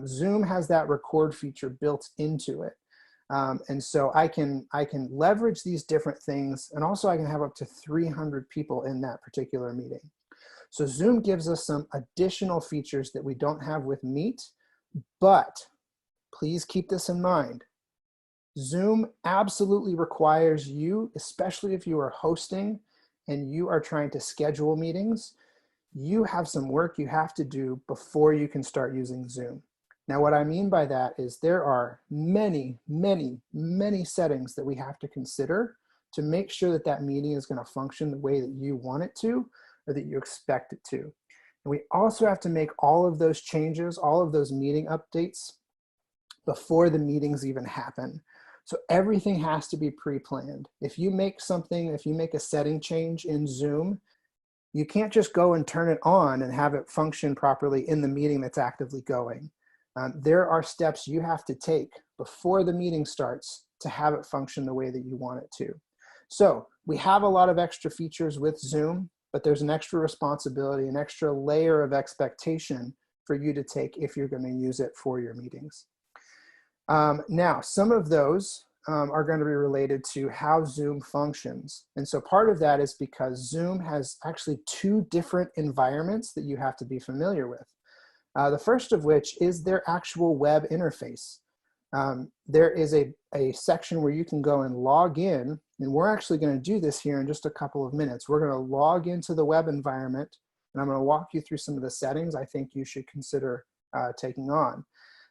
Zoom has that record feature built into it. And so I can leverage these different things, and also I can have up to 300 people in that particular meeting. So Zoom gives us some additional features that we don't have with Meet, but please keep this in mind. Zoom absolutely requires you, especially if you are hosting and you are trying to schedule meetings, you have some work you have to do before you can start using Zoom. Now, what I mean by that is there are many, many, many settings that we have to consider to make sure that that meeting is going to function the way that you want it to, or that you expect it to. And we also have to make all of those changes, all of those meeting updates before the meetings even happen. So everything has to be pre-planned. If you make a setting change in Zoom, you can't just go and turn it on and have it function properly in the meeting that's actively going. There are steps you have to take before the meeting starts to have it function the way that you want it to. So we have a lot of extra features with Zoom, but there's an extra responsibility, an extra layer of expectation for you to take if you're going to use it for your meetings. Now, some of those are going to be related to how Zoom functions. And so part of that is because Zoom has actually two different environments that you have to be familiar with. The first of which is their actual web interface. There is a section where you can go and log in, and we're actually going to do this here in just a couple of minutes. We're going to log into the web environment, and I'm going to walk you through some of the settings I think you should consider taking on.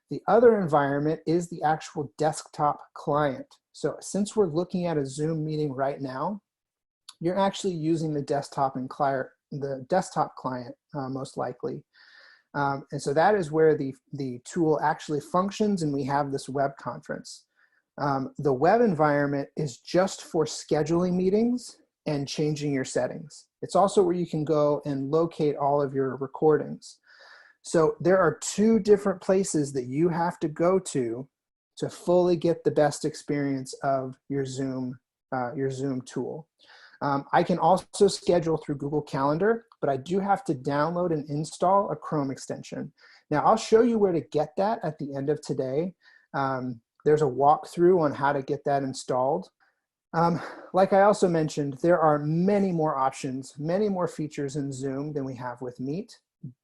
The other environment is the actual desktop client. So since we're looking at a Zoom meeting right now, you're actually using the desktop client most likely. And so that is where the tool actually functions, and we have this web conference. The web environment is just for scheduling meetings and changing your settings. It's also where you can go and locate all of your recordings. So there are two different places that you have to go to fully get the best experience of your Zoom tool. I can also schedule through Google Calendar, but I do have to download and install a Chrome extension. Now, I'll show you where to get that at the end of today. There's a walkthrough on how to get that installed. Like I also mentioned, there are many more options, many more features in Zoom than we have with Meet.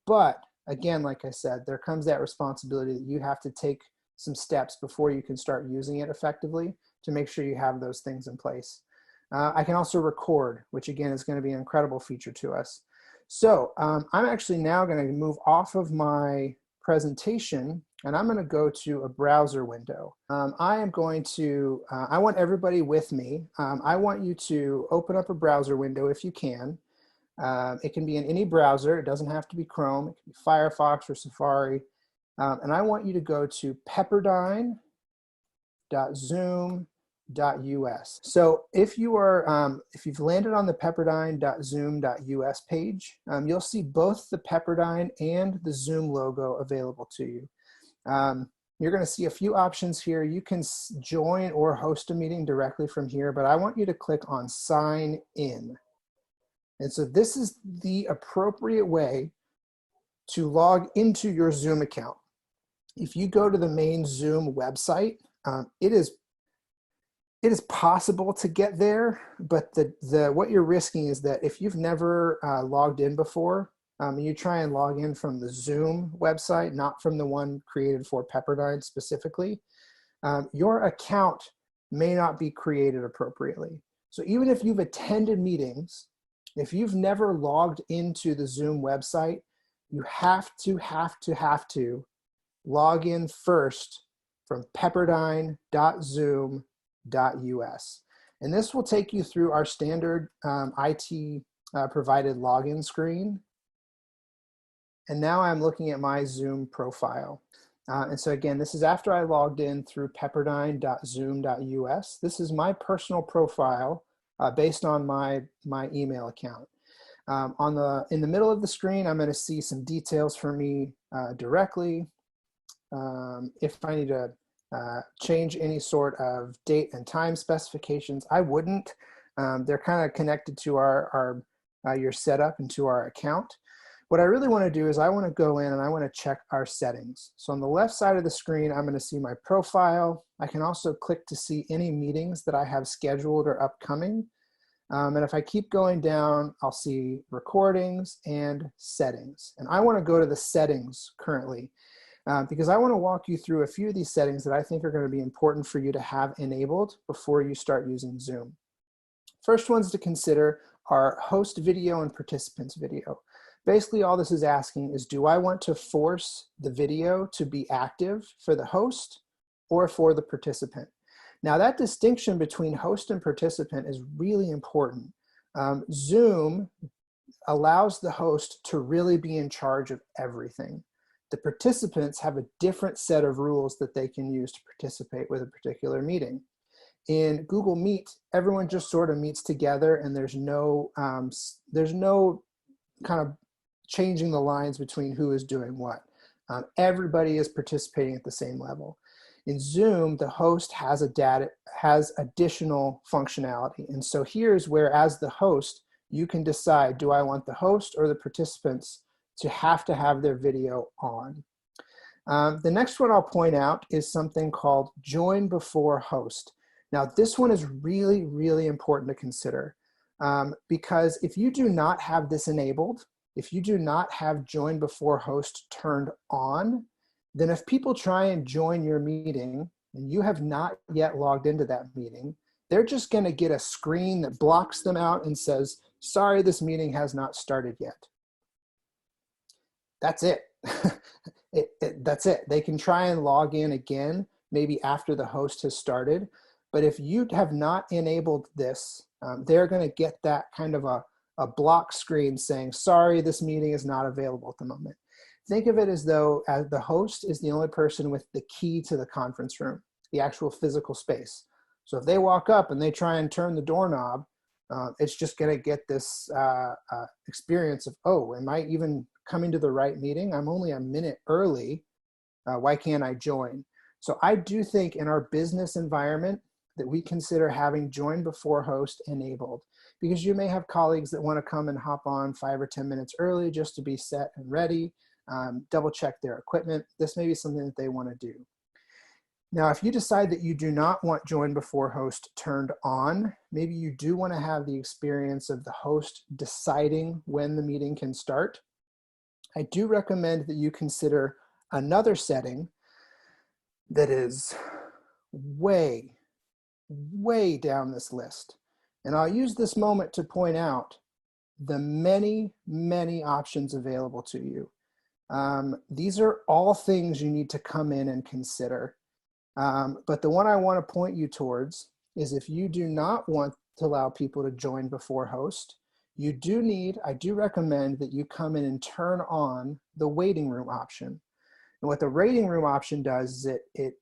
But again, like I said, there comes that responsibility that you have to take some steps before you can start using it effectively to make sure you have those things in place. I can also record, which again is going to be an incredible feature to us. So I'm actually now going to move off of my presentation, and I'm going to go to a browser window. I want everybody with me. I want you to open up a browser window if you can. It can be in any browser. It doesn't have to be Chrome. It can be Firefox or Safari. And I want you to go to pepperdine.zoom.us. So if you've landed on the pepperdine.zoom.us page, you'll see both the Pepperdine and the Zoom logo available to you. You're going to see a few options here. You can join or host a meeting directly from here, but I want you to click on sign in. And so this is the appropriate way to log into your Zoom account. If you go to the main Zoom website, it is possible to get there, but what you're risking is that if you've never logged in before, you try and log in from the Zoom website, not from the one created for Pepperdine specifically, your account may not be created appropriately. So even if you've attended meetings, if you've never logged into the Zoom website, you have to log in first from pepperdine.zoom.us. And this will take you through our standard IT provided login screen. And now I'm looking at my Zoom profile. And so again, this is after I logged in through pepperdine.zoom.us. This is my personal profile based on my email account. In the middle of the screen, I'm going to see some details for me directly. If I need to change any sort of date and time specifications, I wouldn't. They're kind of connected to your setup and to our account. What I really want to do is I want to go in and I want to check our settings. So on the left side of the screen, I'm going to see my profile. I can also click to see any meetings that I have scheduled or upcoming. And if I keep going down, I'll see recordings and settings. And I want to go to the settings currently because I want to walk you through a few of these settings that I think are going to be important for you to have enabled before you start using Zoom. First ones to consider are host video and participants video. Basically, all this is asking is, do I want to force the video to be active for the host or for the participant? Now, that distinction between host and participant is really important. Zoom allows the host to really be in charge of everything. The participants have a different set of rules that they can use to participate with a particular meeting. In Google Meet, everyone just sort of meets together, and there's no kind of changing the lines between who is doing what. Everybody is participating at the same level. In Zoom, the host has additional functionality. And so here's where, as the host, you can decide, do I want the host or the participants to have their video on? The next one I'll point out is something called join before host. Now, this one is really, really important to consider because if you do not have this enabled, if you do not have join before host turned on, then if people try and join your meeting and you have not yet logged into that meeting, they're just going to get a screen that blocks them out and says, sorry, this meeting has not started yet. That's it. That's it. They can try and log in again, maybe after the host has started. But if you have not enabled this, they're going to get that kind of a block screen saying, sorry, this meeting is not available at the moment. Think of it as though the host is the only person with the key to the conference room, the actual physical space. So if they walk up and they try and turn the doorknob, it's just going to get this experience of, oh, am I even coming to the right meeting? I'm only a minute early. Why can't I join? So I do think in our business environment that we consider having join before host enabled, because you may have colleagues that want to come and hop on 5 or 10 minutes early just to be set and ready, double check their equipment. This may be something that they want to do. Now, if you decide that you do not want join before host turned on, maybe you do want to have the experience of the host deciding when the meeting can start, I do recommend that you consider another setting that is way down this list. And I'll use this moment to point out the many, many options available to you. These are all things you need to come in and consider. But the one I want to point you towards is if you do not want to allow people to join before host, I do recommend that you come in and turn on the waiting room option. And what the waiting room option does is it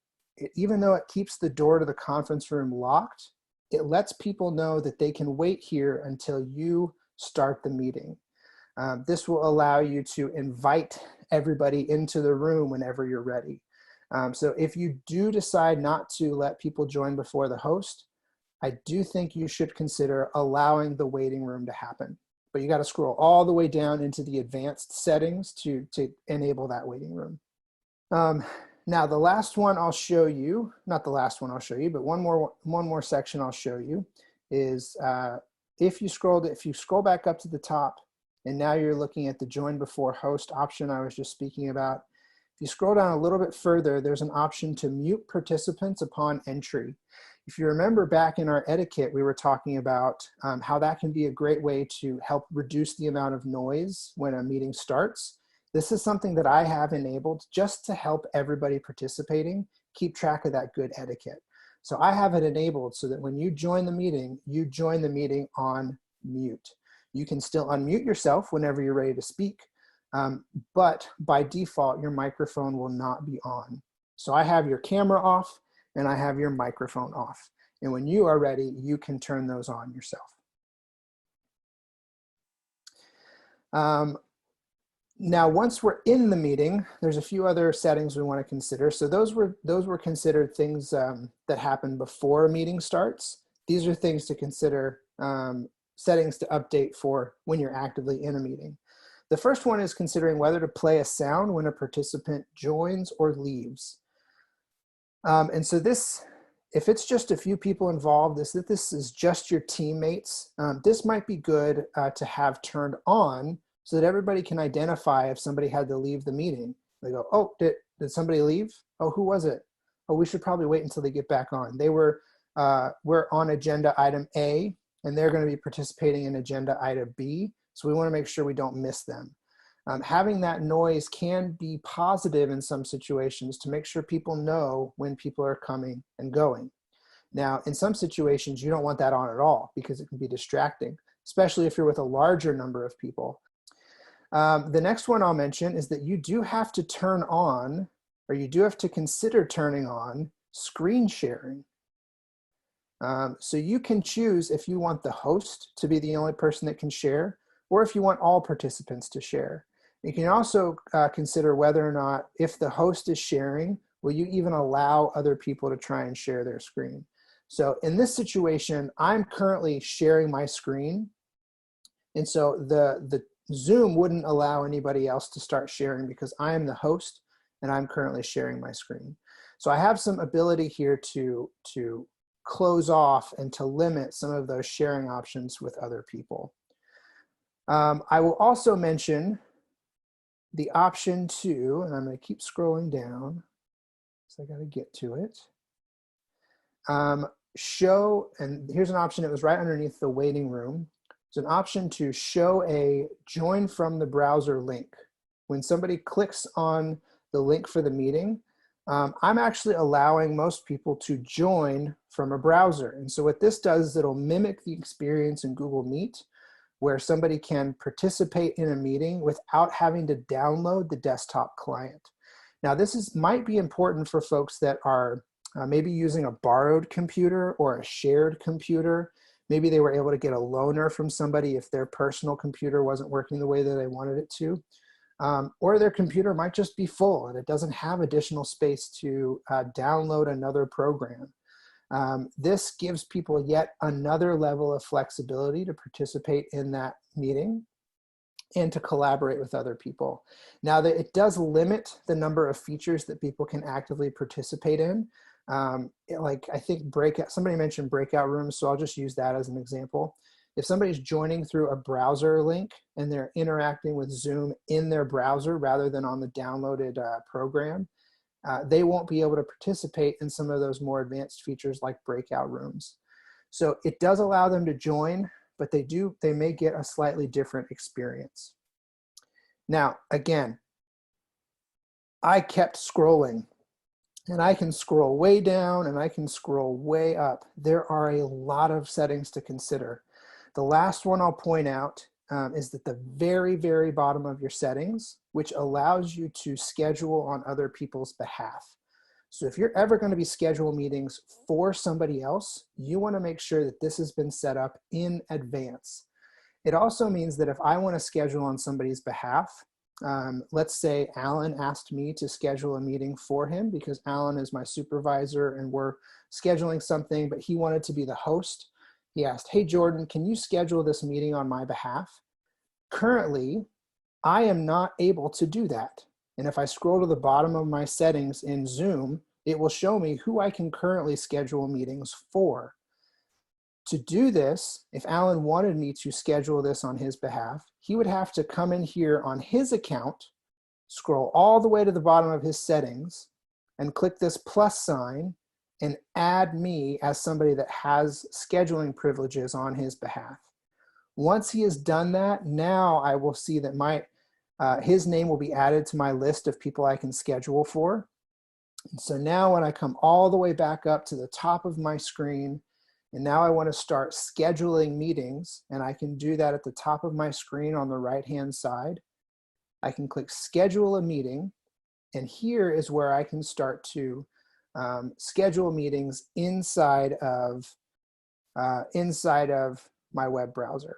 even though it keeps the door to the conference room locked, it lets people know that they can wait here until you start the meeting. This will allow you to invite everybody into the room whenever you're ready. So if you do decide not to let people join before the host, I do think you should consider allowing the waiting room to happen. But you got to scroll all the way down into the advanced settings to enable that waiting room. Now the last one I'll show you, not the last one I'll show you, but one more section I'll show you is if you scroll back up to the top, and now you're looking at the join before host option I was just speaking about. If you scroll down a little bit further, there's an option to mute participants upon entry. If you remember back in our etiquette, we were talking about how that can be a great way to help reduce the amount of noise when a meeting starts. This is something that I have enabled just to help everybody participating keep track of that good etiquette. So I have it enabled so that when you join the meeting on mute. You can still unmute yourself whenever you're ready to speak, but by default, your microphone will not be on. So I have your camera off and I have your microphone off. And when you are ready, you can turn those on yourself. Now, once we're in the meeting, there's a few other settings we want to consider. So those were considered things that happen before a meeting starts. These are things to consider, settings to update for when you're actively in a meeting. The first one is considering whether to play a sound when a participant joins or leaves. And so this, if it's just a few people involved, this is just your teammates, this might be good to have turned on so that everybody can identify if somebody had to leave the meeting. They go, oh, did somebody leave? Oh, who was it? Oh, we should probably wait until they get back on. They were on agenda item A, and they're going to be participating in agenda item B. So we want to make sure we don't miss them. Having that noise can be positive in some situations to make sure people know when people are coming and going. Now, in some situations, you don't want that on at all because it can be distracting, especially if you're with a larger number of people. The next one I'll mention is that you do have to turn on, or you do have to consider turning on screen sharing. So you can choose if you want the host to be the only person that can share, or if you want all participants to share. You can also consider whether or not, if the host is sharing, will you even allow other people to try and share their screen? So in this situation, I'm currently sharing my screen. And so the Zoom wouldn't allow anybody else to start sharing because I am the host and I'm currently sharing my screen. So I have some ability here to close off and to limit some of those sharing options with other people. I will also mention the option to, and I'm going to keep scrolling down, so I got to get to it. Show, and here's an option that was right underneath the waiting room. It's an option to show a join from the browser link. When somebody clicks on the link for the meeting, I'm actually allowing most people to join from a browser. And so what this does is it'll mimic the experience in Google Meet, where somebody can participate in a meeting without having to download the desktop client. Now this might be important for folks that are maybe using a borrowed computer or a shared computer. Maybe they were able to get a loaner from somebody if their personal computer wasn't working the way that they wanted it to. Or their computer might just be full and it doesn't have additional space to download another program. This gives people yet another level of flexibility to participate in that meeting and to collaborate with other people. Now, that it does limit the number of features that people can actively participate in. Like I think somebody mentioned breakout rooms, so I'll just use that as an example. If somebody's joining through a browser link and they're interacting with Zoom in their browser rather than on the downloaded program, they won't be able to participate in some of those more advanced features like breakout rooms. So it does allow them to join, but they may get a slightly different experience. Now, again, I kept scrolling and I can scroll way down and I can scroll way up. There are a lot of settings to consider. The last one I'll point out is at the very, very bottom of your settings, which allows you to schedule on other people's behalf. So if you're ever going to be schedule meetings for somebody else, you want to make sure that this has been set up in advance. It also means that if I want to schedule on somebody's behalf, Let's say Alan asked me to schedule a meeting for him because Alan is my supervisor and we're scheduling something, but he wanted to be the host. He asked, hey, Jordan, can you schedule this meeting on my behalf? Currently, I am not able to do that. And if I scroll to the bottom of my settings in Zoom, it will show me who I can currently schedule meetings for. To do this, if Alan wanted me to schedule this on his behalf, he would have to come in here on his account, scroll all the way to the bottom of his settings, and click this plus sign and add me as somebody that has scheduling privileges on his behalf. Once he has done that, now I will see that his name will be added to my list of people I can schedule for. And so now when I come all the way back up to the top of my screen, and now I want to start scheduling meetings, and I can do that at the top of my screen on the right-hand side. I can click schedule a meeting, and here is where I can start to schedule meetings inside of my web browser.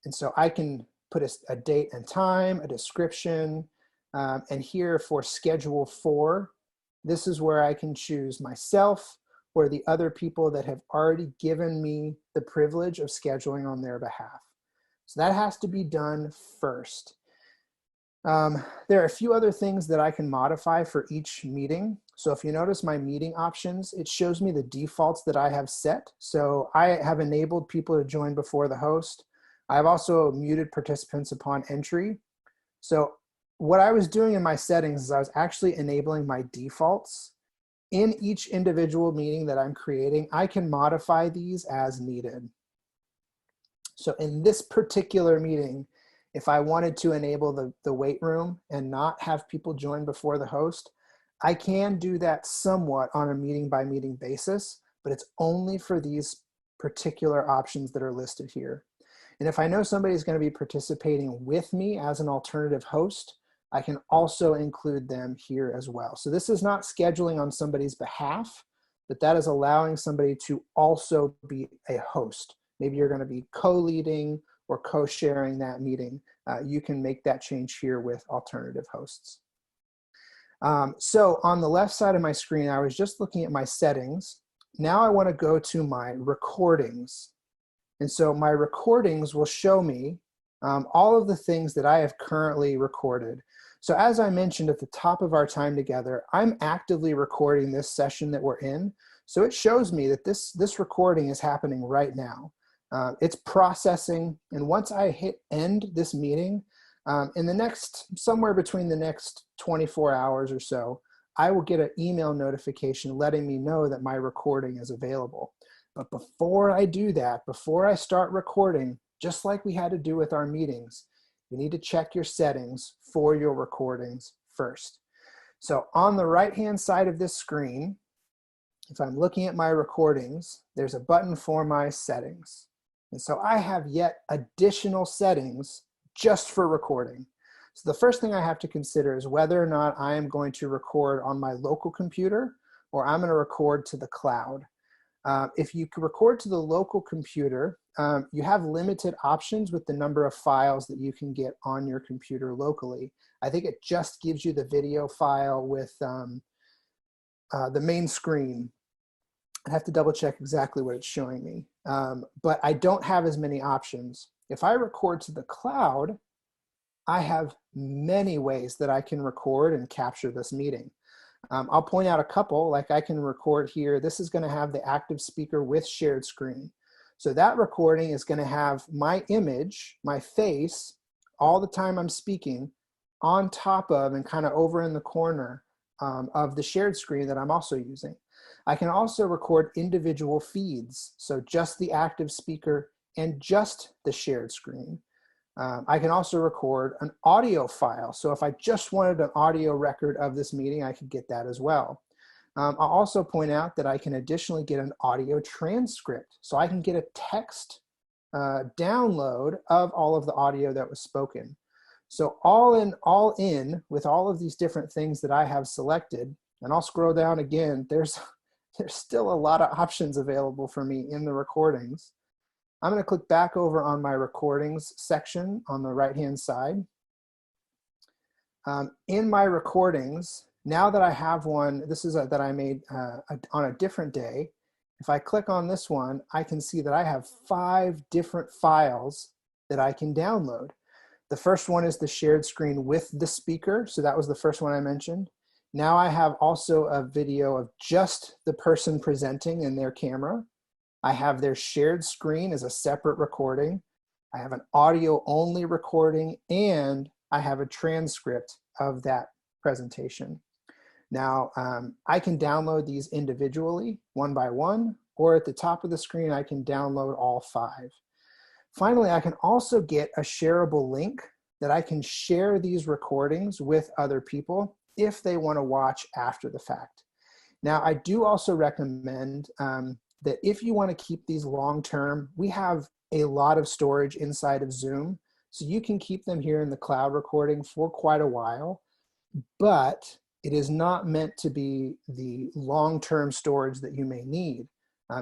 And so I can put a date and time, a description, and here for schedule for, this is where I can choose myself or the other people that have already given me the privilege of scheduling on their behalf. So that has to be done first. There are a few other things that I can modify for each meeting. So if you notice my meeting options, it shows me the defaults that I have set. So I have enabled people to join before the host. I've also muted participants upon entry. So what I was doing in my settings is I was actually enabling my defaults. In each individual meeting that I'm creating, I can modify these as needed. So in this particular meeting, if I wanted to enable the wait room and not have people join before the host, I can do that somewhat on a meeting by meeting basis, but it's only for these particular options that are listed here. And if I know somebody's going to be participating with me as an alternative host, I can also include them here as well. So this is not scheduling on somebody's behalf, but that is allowing somebody to also be a host. Maybe you're going to be co-leading or co-sharing that meeting. You can make that change here with alternative hosts. So on the left side of my screen, I was just looking at my settings. Now I want to go to my recordings. And so my recordings will show me all of the things that I have currently recorded. So as I mentioned at the top of our time together, I'm actively recording this session that we're in. So it shows me that this recording is happening right now. It's processing, and once I hit end this meeting, in the next, somewhere between the next 24 hours or so, I will get an email notification letting me know that my recording is available. But before I do that, before I start recording, just like we had to do with our meetings, you need to check your settings for your recordings first. So on the right-hand side of this screen, if I'm looking at my recordings, there's a button for my settings. And so I have yet additional settings just for recording. So the first thing I have to consider is whether or not I am going to record on my local computer or I'm going to record to the cloud. If you can record to the local computer, you have limited options with the number of files that you can get on your computer locally. I think it just gives you the video file with the main screen. I have to double check exactly what it's showing me, but I don't have as many options. If I record to the cloud, I have many ways that I can record and capture this meeting. I'll point out a couple, like I can record here. This is going to have the active speaker with shared screen. So that recording is going to have my image, my face, all the time I'm speaking on top of and kind of over in the corner of the shared screen that I'm also using. I can also record individual feeds. So just the active speaker and just the shared screen. I can also record an audio file. So if I just wanted an audio record of this meeting, I could get that as well. I'll also point out that I can additionally get an audio transcript. So I can get a text download of all of the audio that was spoken. So all in with all of these different things that I have selected, and I'll scroll down again, there's still a lot of options available for me in the recordings. I'm going to click back over on my recordings section on the right-hand side. In my recordings, now that I have one, this is that I made on a different day. If I click on this one, I can see that I have 5 different files that I can download. The first one is the shared screen with the speaker. So that was the first one I mentioned. Now I have also a video of just the person presenting and their camera. I have their shared screen as a separate recording. I have an audio only recording, and I have a transcript of that presentation. Now, I can download these individually, one by one, or at the top of the screen, I can download all 5. Finally, I can also get a shareable link that I can share these recordings with other people if they want to watch after the fact. Now, I do also recommend that if you want to keep these long-term, we have a lot of storage inside of Zoom, so you can keep them here in the cloud recording for quite a while, but it is not meant to be the long-term storage that you may need.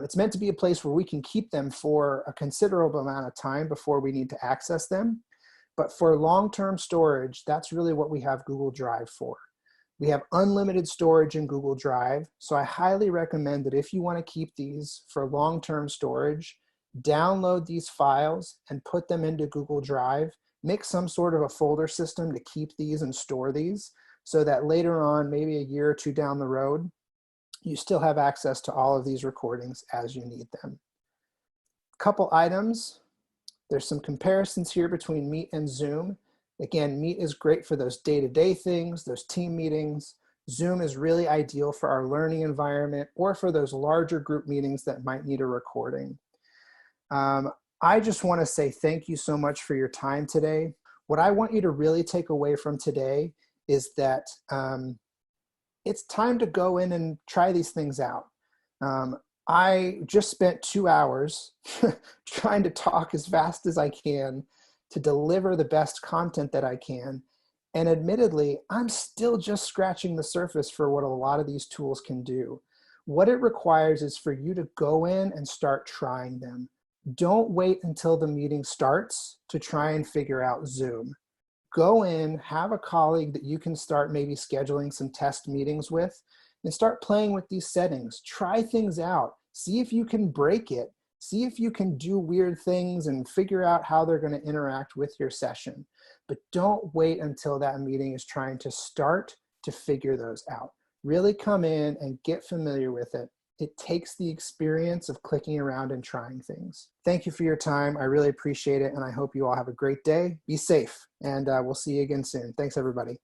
It's meant to be a place where we can keep them for a considerable amount of time before we need to access them. But for long-term storage, that's really what we have Google Drive for. We have unlimited storage in Google Drive, so I highly recommend that if you want to keep these for long-term storage, download these files and put them into Google Drive. Make some sort of a folder system to keep these and store these so that later on, maybe a year or 2 down the road, you still have access to all of these recordings as you need them. Couple items. There's some comparisons here between Meet and Zoom. Again, Meet is great for those day-to-day things, those team meetings. Zoom is really ideal for our learning environment or for those larger group meetings that might need a recording. I just want to say thank you so much for your time today. What I want you to really take away from today is that it's time to go in and try these things out. I just spent 2 hours trying to talk as fast as I can to deliver the best content that I can. And admittedly, I'm still just scratching the surface for what a lot of these tools can do. What it requires is for you to go in and start trying them. Don't wait until the meeting starts to try and figure out Zoom. Go in, have a colleague that you can start maybe scheduling some test meetings with, and start playing with these settings. Try things out. See if you can break it. See if you can do weird things and figure out how they're going to interact with your session. But don't wait until that meeting is trying to start to figure those out. Really come in and get familiar with it. It takes the experience of clicking around and trying things. Thank you for your time. I really appreciate it, and I hope you all have a great day. Be safe, and we'll see you again soon. Thanks, everybody.